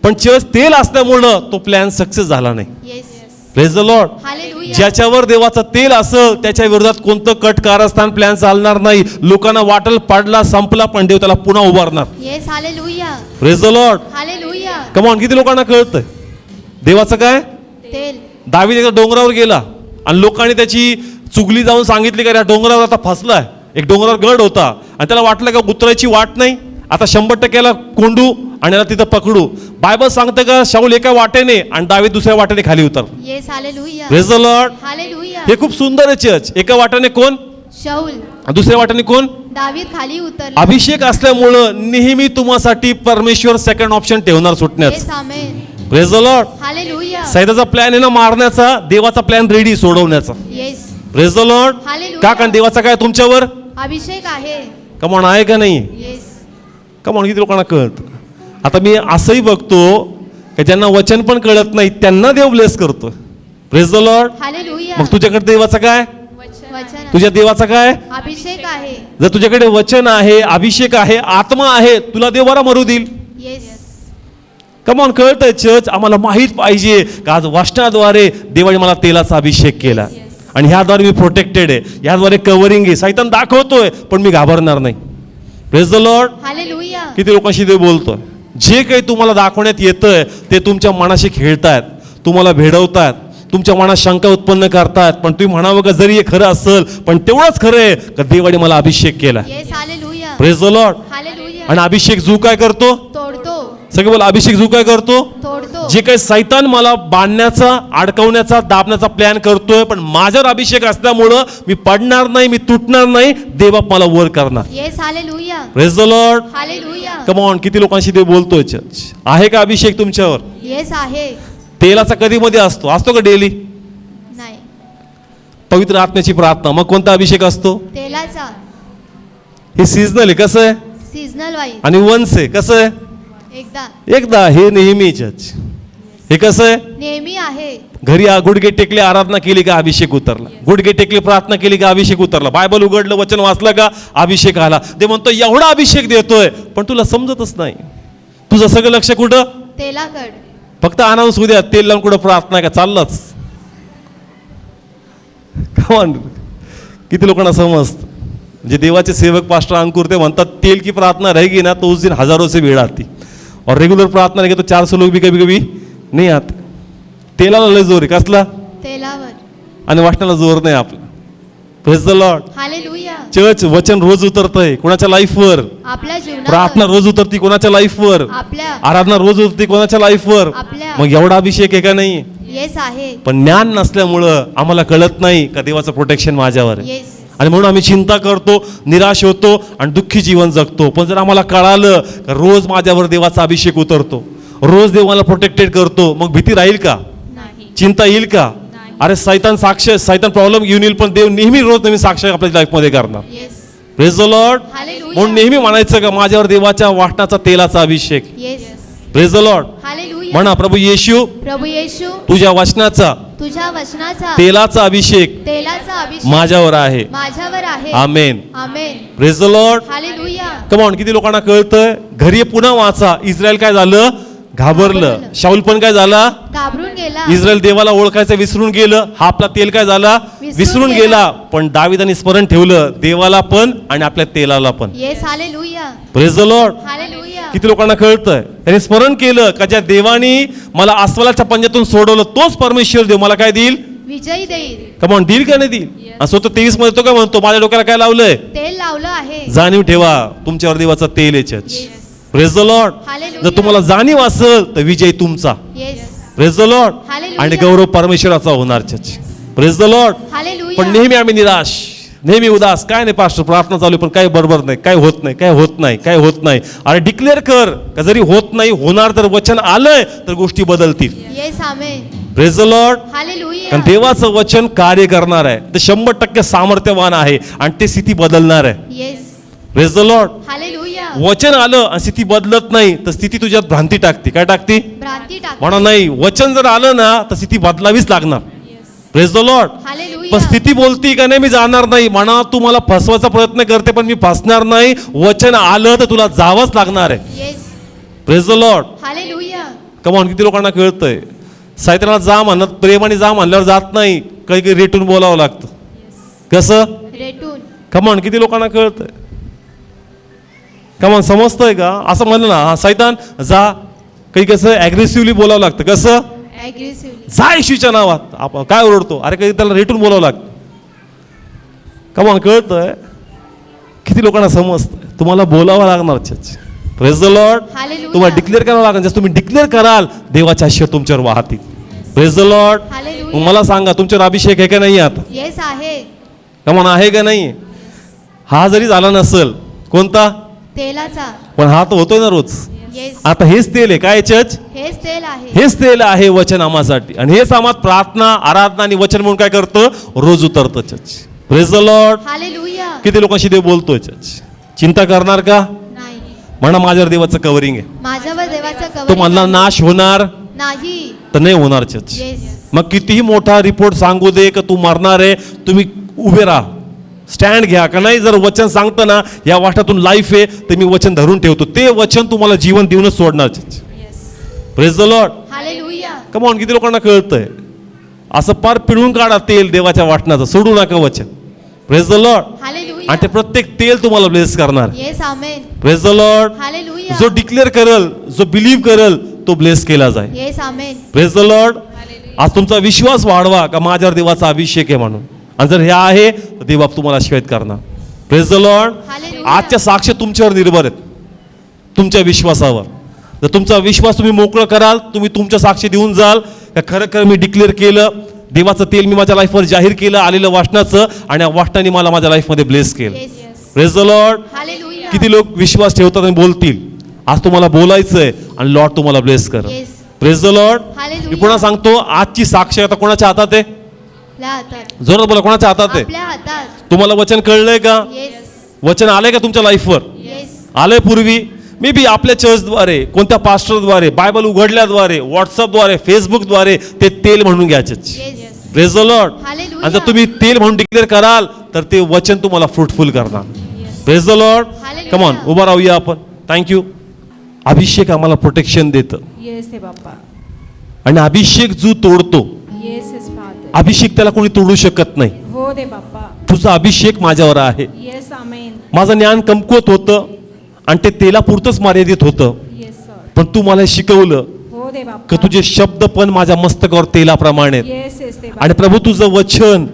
पण चर्च तेल असल्यामुळं तो प्लॅन सक्सेस झाला नाही. Yes. Praise the Lord. Hallelujah. ज्याच्यावर देवाचं तेल असेल त्याच्या विरोधात कोणतं कट कारस्थान प्लॅन चालणार नाही. लोकांना वाटल पाडला संपला, पण देव त्याला पुन्हा उभारणार. Yes. Hallelujah. Praise the Lord. Hallelujah. Come on, किती लोकांना कळतंय? देवाचं काय? तेल. दावीद एकदा डोंगरावर गेला आणि लोकांनी त्याची चुगली जाऊन सांगितली का या डोंगरावर आता फसलाय. एक डोंगरावर गड होता आणि त्याला वाटलं का उतरायची वाट नाही, आता 100% कोंडू आणि याला तिथं पकडू. बायबल सांगतं का शाऊल एका वाटेने आणि दावीद दुसऱ्या वाटेने खाली उतर. Yes. Hallelujah. Praise the Lord. Hallelujah. हे खूप सुंदर आहे चर्च. एका वाटेने कोण शाऊल. आणि दुसऱ्या वाटेने कोण? दावीद खाली उतरला. अभिषेक असल्यामुळं नेहमी तुम्हासाठी परमेश्वर सेकंड ऑप्शन ठेवणार सुटण्याचं. Yes. Amen. Praise the Lord. Hallelujah. सैताचा प्लॅन आहे ना मारण्याचा, देवाचा प्लॅन रेडी सोडवण्याचा. Yes. Praise the Lord. Hallelujah. का? कारण देवाचा काय तुमच्यावर अभिषेक आहे. कमॉन आहे का नाही? येस. कमॉन, किती लोकांना कळत? आता मी असंही बघतो की ज्यांना वचन पण कळत नाही त्यांना देव ब्लेस करतो. Praise the Lord. हालेलुया. मग तुझ्याकडे देवाचा काय? वचन. तुझ्या देवाचा काय? अभिषेक आहे. जर तुझ्याकडे वचन आहे, अभिषेक आहे, आत्मा आहे, तुला देव बरा मरू देईल. येस. कमॉन, कळतंय चर्च? आम्हाला माहीत पाहिजे का आज वचनाद्वारे देवाने मला तेलाचा अभिषेक केला आणि ह्याद्वारे मी प्रोटेक्टेड आहे, ह्याद्वारे कव्हरिंग आहे. सैतान दाखवतोय पण मी घाबरणार नाही. Praise the Lord. हालेलुया. किती लोकांशी देव बोलतोय? जे काही तुम्हाला दाखवण्यात येतंय ते तुमच्या मनाशी खेळतायत, तुम्हाला भेडवतायत, तुमच्या मनात शंका उत्पन्न करतायत. पण तुम्ही म्हणावं का जरी हे खरं असेल पण तेवढंच खरं आहे का देवाने मला अभिषेक केला. Yes. Hallelujah. Praise the Lord. Hallelujah. आणि अभिषेक जो काय करतो? तोडतो. सगळे बोला, अभिषेक जो काय करतो? तोडतो. जे काही सैतान मला बांधण्याचा, अडकवण्याचा, दाबण्याचा प्लॅन करतोय, पण माझ्यावर अभिषेक असल्यामुळं मी पडणार नाही, मी तुटणार नाही, देवबाप मला वर करणार. Yes. Hallelujah. Praise the Lord. Hallelujah. Come on, किती लोकांशी देव बोलतोय चर्च? आहे का अभिषेक तुमच्यावर? येस आहे. तेलाचा कधी मध्ये असतो? असतो का डेली? नाही. पवित्र आत्म्याची प्रार्थना. मग कोणता अभिषेक असतो? तेलाचा. हे सीझनल आहे. कसं आहे? Seasonal wise. आणि वन्स आहे. कसं आहे? एकदा. एकदा. हे नेहमी चर्च. हे कसं आहे? नेहमी आहे. घरी गुडघे टेकले आराधना केली का अभिषेक उतरला, गुडघे टेकले प्रार्थना केली का अभिषेक उतरला, बायबल उघडलं वचन वाचलं का अभिषेक आला. ते म्हणतो एवढा अभिषेक देतोय पण तुला समजतच नाही. तुझं सगळं लक्ष कुठं? तेलाकड. फक्त अनाउन्स होऊ द्या, तेल लावून कुठं प्रार्थना का चाललंच. किती लोकांना समजतं. म्हणजे देवाचे सेवक पास्टर अंकुर ते म्हणतात तेल की प्रार्थना रहेगी ना तो उस दिन हजारों से भीड़ आती और रेगुलर प्रार्थना रहेगी तो 400 लोग भी कभी कभी नहीं आते. तेलाला लय जोर आहे. कसला? तेलावर. आणि वाटण्याला जोर नाही आपला. Praise the Lord. Hallelujah. Church वचन रोज उतरतंय कोणाच्या लाईफवर, आपल्या जीवनावर. प्रार्थना रोज उतरती कोणाच्या लाईफवर, आपल्या. आराधना रोज उतरती कोणाच्या लाईफवर. आपल्या. मग एवढा अभिषेक आहे का नाही? येस आहे. पण ज्ञान नसल्यामुळं आम्हाला कळत नाही का देवाचं प्रोटेक्शन माझ्यावर आहे. येस. आणि म्हणून आम्ही चिंता करतो, निराश होतो आणि दुःखी जीवन जगतो. पण जर आम्हाला कळालं का रोज माझ्यावर देवाचा अभिषेक उतरतो, रोज देव मला प्रोटेक्टेड करतो, मग भीती राहील का? नाही. चिंता येईल का? अरे सैतान सैतान प्रॉब्लेम घेऊन येईल पण देव नेहमी रोज नवीन साक्ष आपल्या लाईफमध्ये करणार. Yes. Praise the Lord. Hallelujah. म्हणून नेहमी म्हणायचं का माझ्यावर देवाच्या वाटणाचा तेलाचा अभिषेक. Yes. Praise the Lord. Hallelujah. म्हणा प्रभू येशू प्रभू येशू तुझ्या वचनाचा तुझ्या वचनाचा तेलाचा अभिषेक तेलाचा अभिषेक माझ्यावर आहे. माझ्यावर आहे. Amen. Amen. Praise the Lord. Hallelujah. Come on. किती लोकांना कळतंय? घरी पुन्हा वाचा. इस्रायल काय झालं? घाबरलं. शाऊल पण काय झाला? घाबरून गेला. इस्रायल देवाला ओळखायचं विसरून गेलं. हा आपला तेल काय झाला? विसरून गेला. पण दाविदाने स्मरण ठेवलं देवाला पण आणि आपल्या तेलाला पण. Yes. Hallelujah. Praise the Lord. Hallelujah. किती लोकांना कळतंय? त्यांनी स्मरण केलं का ज्या देवानी मला अस्वलाच्या पंजातून सोडवलं तोच परमेश्वर देव मला काय देईल? विजयी देईल. कमॉन. देईल का नाही देईल? आणि स्वतः 23 मध्ये तो काय म्हणतो? माझ्या डोक्याला काय लावलंय? तेल लावलं आहे. जाणीव ठेवा तुमच्यावर देवाचा तेल आहे church. Yes. Praise the Lord. Hallelujah. जर तुम्हाला जाणीव असेल तर विजय तुमचा. Yes. Praise the Lord. Hallelujah. आणि गौरव परमेश्वराचा होणार church. Praise the Lord. Hallelujah. पण नेहमी आम्ही निराश, नेहमी उदास. काय नाही पास्टर प्रार्थना चालू पण काही बरोबर नाही, काय होत नाही, काय होत नाही, काय होत नाही. अरे डिक्लेअर कर का जरी होत नाही होणार तर वचन आलंय तर गोष्टी बदलतील. Yes. Amen. Praise the Lord. Hallelujah. कारण देवाचं वचन कार्य करणार आहे ते 100% सामर्थ्यवान आहे आणि ते स्थिती बदलणार आहे. Yes. Praise the Lord. Hallelujah. वचन आलं आणि स्थिती बदलत नाही तर स्थिती तुझ्यात भ्रांती टाकते. काय टाकते? भ्रांती टाक. म्हणा नाही वचन जर आलं ना तर स्थिती बदलावीच लागणार. Praise the Lord. हालेलुया. पण स्थिती बोलती का नाही मी जाणार नाही. म्हणा तू मला फसवायचा प्रयत्न करते पण मी फसणार नाही. वचन आलं तर तुला जावंच लागणार आहे. Yes. Praise the Lord. Hallelujah. Come on. किती लोकांना कळतंय? सैतानाला जा म्हणत प्रेमाने जा म्हणल्यावर जात नाही, काही काही रेटून बोलावं लागतं. कसं? रेटून. कमॉन. किती लोकांना कळतंय? कमॉन. समजतंय का? असं म्हणलं ना हा सैतान जा, काही कसं ॲग्रेसिव्हली बोलावं लागतं. कसं? ॲग्रेसिव्हली. जा येशूच्या नावात. आपण काय ओरडतो? अरे काही त्याला रेटून बोलावं लागतं. कमॉन. कळतंय? किती लोकांना समजतंय? तुम्हाला बोलावं लागणार church. Praise the Lord. Hallelujah. तुम्हाला डिक्लेअर करावं लागेल. जसं तुम्ही डिक्लेअर कराल देवाचे आशीर्वाद तुमच्यावर वाहतील. Praise the Lord. हालेलुया. मग मला सांगा तुमच्यावर अभिषेक आहे का नाही आता? येस आहे. कमॉन. आहे का नाही? हा जरी झाला नसेल कोणता तेलाचा. पण हा तर होतोय ना रोज. येस. आता हेच तेल आहे. काय चर्च? हेच तेल आहे. हेच तेल आहे वचन आम्हासाठी आणि हेच आम्हाला प्रार्थना आराधना आणि वचन म्हणून काय करतं? रोज उतरतं church. Praise the Lord. Hallelujah. किती लोकांशी देव बोलतोय चर्च? चिंता करणार का? नाही. म्हणा माझ्यावर देवाचं कव्हरिंग आहे. माझ्यावर देवाचा तो कवर म्हणला नाश होणार नाही. तर नाही होणार चर्च. येस. मग कितीही मोठा रिपोर्ट सांगू दे का तू मरणार आहे, तुम्ही उभे राहा, स्टँड घ्या. का नाही जर वचन सांगतं ना या वाटातून लाईफ आहे तर मी वचन धरून ठेवतो. ते वचन तुम्हाला जीवन देऊनच सोडणार church. Praise the Lord. Hallelujah. Come on. किती लोकांना कळतंय? असं पार पिळून काढा तेल देवाच्या वाटणाचं, सोडू नका वचन. Praise the Lord. हालेलुया. आणि ते प्रत्येक तेल तुम्हाला ब्लेस करणार. Yes. Amen. Praise the Lord. Hallelujah. जो डिक्लेअर करेल, जो बिलीव्ह करेल तो ब्लेस केला जाईल. Yes. Amen. Praise the Lord. आज तुमचा विश्वास वाढवा का माझ्यावर देवाचा अभिषेक आहे म्हणून. आणि जर हे आहे तर देव तुम्हाला आशीर्वाद करणार. Praise the Lord. हालेलुया. आजच्या साक्ष तुमच्यावर निर्भर आहेत, तुमच्या विश्वासावर. जर तुमचा विश्वास तुम्ही मोकळं कराल, तुम्ही तुमच्या साक्ष देऊन जाल का खरं खरं मी डिक्लेअर केलं, देवाचं तेल मी माझ्या लाईफवर जाहीर केलं आलेलं वाचनाचं आणि या वाचनाने मला माझ्या लाईफमध्ये ब्लेस केलं. Yes. Praise the Lord. Hallelujah. किती लोक विश्वास ठेवतात आणि बोलतील. आज तुम्हाला बोलायचंय आणि लॉर्ड तुम्हाला ब्लेस करा. Yes. Praise the Lord. Hallelujah. मी पुन्हा सांगतो आजची साक्ष आता कोणाच्या हातात आहे? आपल्या हातात. जोरात बोला, कोणाच्या हातात आहे? आपल्या हातात. तुम्हाला वचन कळलंय का? येस. वचन आलंय का तुमच्या लाईफवर? येस. आलंय पूर्वी. मे बी आपल्या चर्चद्वारे, कोणत्या पास्टरद्वारे, बायबल उघडल्याद्वारे, व्हॉट्सअपद्वारे, फेसबुकद्वारे ते तेल म्हणून घ्यायचे. Praise the Lord. Hallelujah. आणि जर तुम्ही तेल म्हणून डिक्लेअर कराल तर ते वचन तुम्हाला फ्रुटफुल करणार. Praise the Lord. Hallelujah. Come on, उभा राहूया आपण. थँक्यू. अभिषेक आम्हाला प्रोटेक्शन देतं येस हे बाप्पा. आणि अभिषेक जो तोडतो, येस येस फादर. अभिषेक त्याला कोणी तोडू शकत नाही. हो दे बाप्पा. तुझा अभिषेक माझ्यावर आहे. येस आमेन. माझं ज्ञान कमकुवत होतं आणि ते तेलापुरतंच मर्यादित होतं, येस सर. पण तू मला शिकवलं हो दे की बाप्पा. तुझे शब्द पण माझ्या मस्तकावर तेलाप्रमाणे आहेत. येस येस ते आणि प्रभू तुझं वचन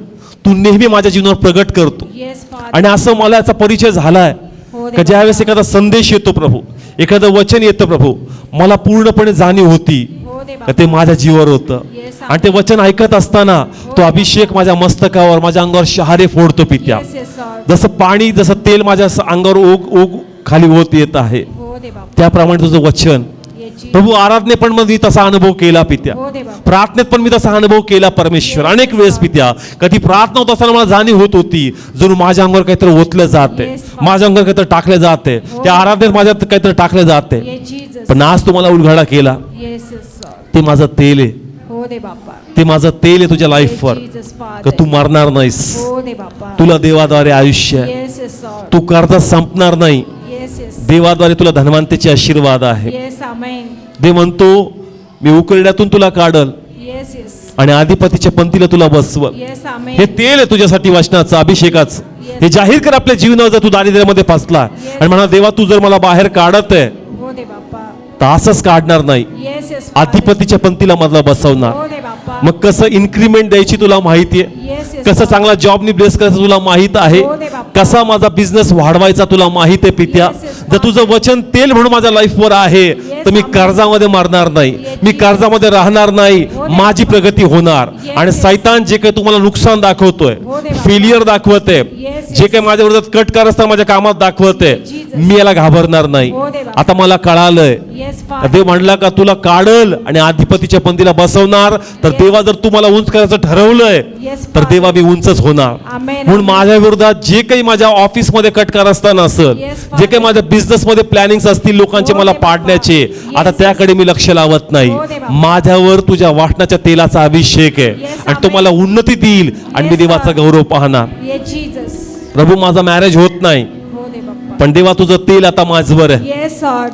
तू नेहमी माझ्या जीवनावर प्रगट करतो. Yes father. आणि असं मला याचा परिचय झालाय हो दे की ज्यावेळेस एखादा संदेश येतो प्रभू, एखादं वचन येतं प्रभू, मला पूर्णपणे जाणीव होती हो दे का बाप्पा. ते माझ्या जीवावर होतं. Yes, आणि ते वचन ऐकत असताना तो अभिषेक माझ्या मस्तकावर, माझ्या अंगावर शहारे फोडतो पित्या. Yes yes sir. जसं पाणी, जसं तेल माझ्या अंगावर ओघ ओघ खाली होत येत आहे, हो दे बाप्पा. त्याप्रमाणे तुझं वचन ये जी. प्रभू. आराधने पण मी तसा अनुभव केला पित्या. हो दे बाप्पा. प्रार्थनेत पण मी तसा अनुभव केला परमेश्वर. अनेक वेळेस पित्या, कधी प्रार्थना होत असताना मला जाणीव होत होती जणू माझ्या अंगावर काहीतरी ओतलं जाते, Yes, Father. माझ्या अंगावर काहीतरी टाकलं जाते, त्या आराधनेत माझ्यात काहीतरी टाकलं जाते. ये जीसस. पण आज तुम्हाला उलगडा केला, येस येस सर. ते माझं तेल आहे, हो दे बाप्पा. ते माझं तेल आहे तुझ्या लाईफवर. ये जीसस का फादर. तू मरणार नाहीस, हो दे बाप्पा. तुला देवाद्वारे आयुष्य आहे, येस येस सर. तू कर्ज संपणार नाही, येस येस. देवाद्वारे तुला धनवंतीचे आशीर्वाद आहे. येस आमेन. देव म्हणतो मी उकरड्यातून तुला काढल येस येस. आणि अधिपतीच्या पंथीला तुला बसवल. येस आमेन. हे तेल आहे तुझ्यासाठी वचनाचं, अभिषेकाचं. हे जाहीर कर आपल्या जीवनावर. जर तू दारिद्र्यामध्ये फसला आणि म्हणा देवा तू जर मला बाहेर काढत आहे हो दे बाप्पा. तर असंच काढणार नाही, येस येस फादर. अधिपतीच्या पंथीला मला बसवणार. हो दे बाप्पा. मग कसं इन्क्रीमेंट द्यायची तुला माहिती आहे, येस येस कसं फादर. चांगला जॉबनी ब्लेस करायचं तुला माहित आहे, हो दे बाप्पा. कसा माझा बिझनेस वाढवायचा तुला माहित आहे पित्या. Yes, yes, जर तुझं वचन तेल म्हणून माझ्या लाईफवर आहे तर मी amen. कर्जामध्ये मारणार नाही, Yes, मी Jesus. कर्जामध्ये राहणार नाही, हो दे माझी बाप्पा. प्रगती होणार. Yes, आणि yes. सैतान जे काही तुम्हाला नुकसान दाखवतोय, हो दे बाप्पा. फेलियर दाखवते, Yes, जे yes. काही माझ्या विरोधात कट असताना माझ्या कामात दाखवते, Jesus. मी याला घाबरणार नाही. हो दे बाप्पा. आता मला कळालंय, येस तर फादर. देव म्हणला का तुला काढल आणि अधिपतीच्या पंथीला बसवणार. तर Yes. देवा जर तुम्हाला उंच करायचं ठरवलंय Yes, तर Father. देवा मी उंचच होणार. Amen, म्हणून amen. माझ्या विरोधात जे काही माझ्या ऑफिसमध्ये कटकार असताना असेल, Yes, जे काही Father. माझ्या बिझनेसमध्ये प्लॅनिंग असतील लोकांचे हो मला दे बाप्पा. पाडण्याचे, Yes, आता yes. त्याकडे मी लक्ष लावत नाही. हो दे बाप्पा. माझ्यावर तुझ्या वाटणाच्या तेलाचा अभिषेक आहे Yes, आणि तो amen. मला उन्नती देईल आणि मी Yes, देवाचा sir. गौरव पाहणार. ये जीसस. प्रभू माझा मॅरेज होत नाही, हो दे बाप्पा. पण देवा तुझं तेल आता माझवर आहे. Yes sir.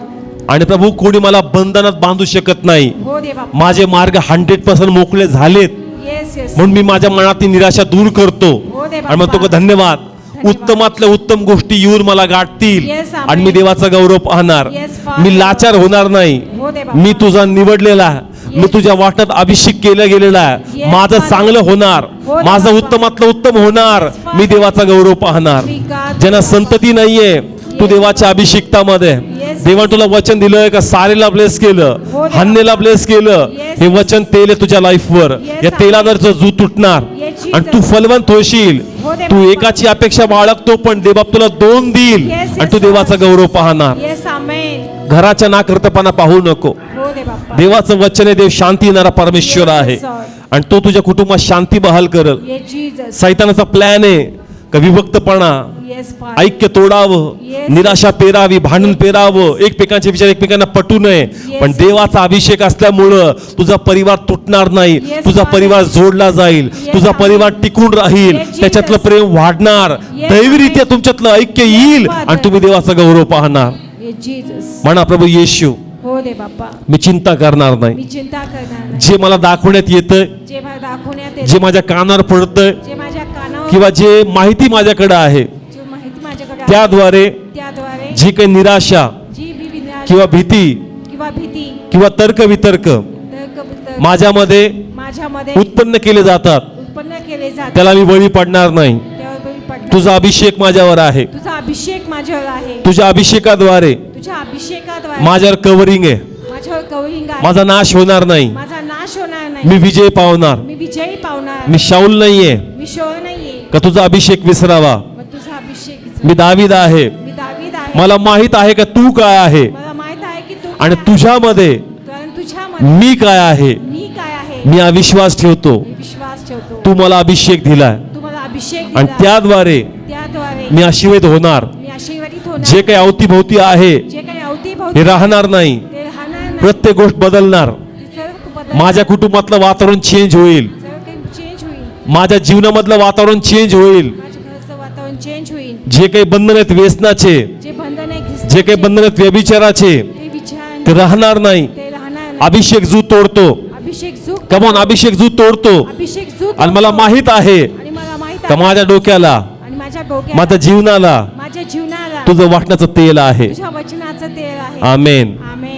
आणि प्रभू कोणी मला बंधनात बांधू शकत नाही. हो दे बाप्पा. माझे मार्ग 100% मोकळे झालेत. Yes yes. म्हणून मी माझ्या मनातील निराशा दूर करतो हो दे आणि म्हणतो का धन्यवाद, उत्तमातल्या उत्तम गोष्टी येऊन मला गाठतील Yes, amen. आणि मी देवाचा गौरव पाहणार. Yes, Father. मी लाचार होणार नाही. हो दे बाप्पा. मी तुझा निवडलेला, मी Yes. तुझ्या वाटत अभिषेक केला गेलेला आहे. Yes, माझं Father. चांगलं होणार, हो दे माझं बाप्पा. उत्तमातलं उत्तम होणार. Yes, Father. मी देवाचा गौरव पाहणार. मी God ज्यांना बाप्पा. संतती नाहीये, तू Yes. देवाच्या अभिषेकतामध्ये. Yes. देवाने तुला वचन दिलंय का सारेला ब्लेस केलं, हो दे हन्नेला ब्लेस केलं. Yes. हे वचन तेल आहे तुझ्या लाईफवर. Yes, या amen. तेलावर जू तुटणार Yes, आणि तू Jesus. फलवंत होशील. हो दे तू बाप्पा. एकाची अपेक्षा बाळगतो पण देवबाप तुला 2 देईल Yes, आणि तू yes, देवाचा Father. गौरव पाहणार. येस आमेन. घराच्या नाकर्तपणा पाहू नको. हो दे बाप्पा. देवाचं वचन आहे, देव शांती देणारा परमेश्वर Yes, आहे yes, sir. आणि तो तुझ्या कुटुंबात शांती बहाल करल. ये जीसस. सैतानाचा प्लॅन आहे का विभक्तपणा, येस फादर. ऐक्य तोडावं, Yes. निराशा पेरावी, भांडण पेरावं, एकमेकांचे विचार एकमेकांना पटू नये. Yes. पण देवाचा अभिषेक असल्यामुळं तुझा परिवार तुटणार नाही, Yes, तुझा Father. परिवार जोडला जाईल, Yes, तुझा Father. परिवार टिकून राहील, Yes, Jesus. त्याच्यातलं प्रेम वाढणार, Yes, दैवीरित्या Father. तुमच्यातलं ऐक्य येईल Father. आणि तुम्ही देवाचा गौरव पाहणार. ये जीसस. म्हणा प्रभू येशू, हो दे बाप्पा. मी चिंता करणार नाही. मी चिंता करणार नाही. जे मला दाखवण्यात येतं, जे मला दाखवण्यात जे माझ्या कानावर पडतंय जे माझ्या कानावर किंवा जे माहिती माझ्याकडे आहे, जो माहिती माझ्याकडे आहे, त्याद्वारे त्याद्वारे जी काही निराशा जी बी विनाश किंवा भीती किंवा भीती किंवा तर्कवितर्क तर्क- माझ्यामध्ये माझ्यामध्ये उत्पन्न केले जातात, उत्पन्न केले जाते त्याला मी बळी पडणार नाही. त्यावर बळी पडणार. तुझा अभिषेक माझ्यावर आहे. तुझा अभिषेक माझ्यावर आहे. तुझ्या अभिषेकाद्वारे तुझ्या अभिषेकाद्वारे माझ्यावर कव्हरिंग आहे. माझ्यावर कवरिंग आहे. माझा नाश होणार नाही. माझा नाश होणार नाही. मी विजय पावणार. मी विजयी पावणार. मी शाऊल नाहीये मी शोर नाहीये. का तुझा अभिषेक विसरावा. मग तुझा अभिषेक मी दावीद आहे. मी दावीद आहे. मला माहित आहे का तू काय आहे मला माहित आहे की तू आणि काय आहे. तुझ्यामध्ये कारण तुझ्यामध्ये मी काय आहे. मी काय आहे. मी अविश्वास ठेवतो. मी विश्वास ठेवतो. तू मला अभिषेक दिलाय तू मला अभिषेक आणि दिला. त्याद्वारे त्याद्वारे मी आशीर्वाद होणार. मी आशीर्वादित होणार. जे काही अवतीभोवती आहे जे काही अवतीभोवती हे राहणार नाही. ते राहणार नाही. प्रत्येक गोष्ट बदलणार. ते सर्व बदलणार. माझ्या कुटुंबातलं वातावरण चेंज होईल. सर्व काही चेंज होईल. माझ्या जीवनामधलं वातावरण चेंज होईल. माझ्या घराचं वातावरण चेंज होईल. जे काही बंधन आहेत व्यसनाचे, जे बंधन आहे जे काही बंधन आहेत व्यभिचाराचे, ते विचार ते राहणार नाही. ते राहणार नाही. अभिषेक जू तोडतो. अभिषेक झुक. कमॉन, अभिषेक जू तोडतो. अभिषेक झुक. आणि मला माहित आहे आणि मला माहित का आहे माझ्या डोक्याला, आणि माझ्या डोक्याला माझ्या जीवनाला माझ्या जीवनाला तुझं वाटण्याचं तेल आहे. तुझ्या वचनाचं तेल आहे. आमेन. आमेन.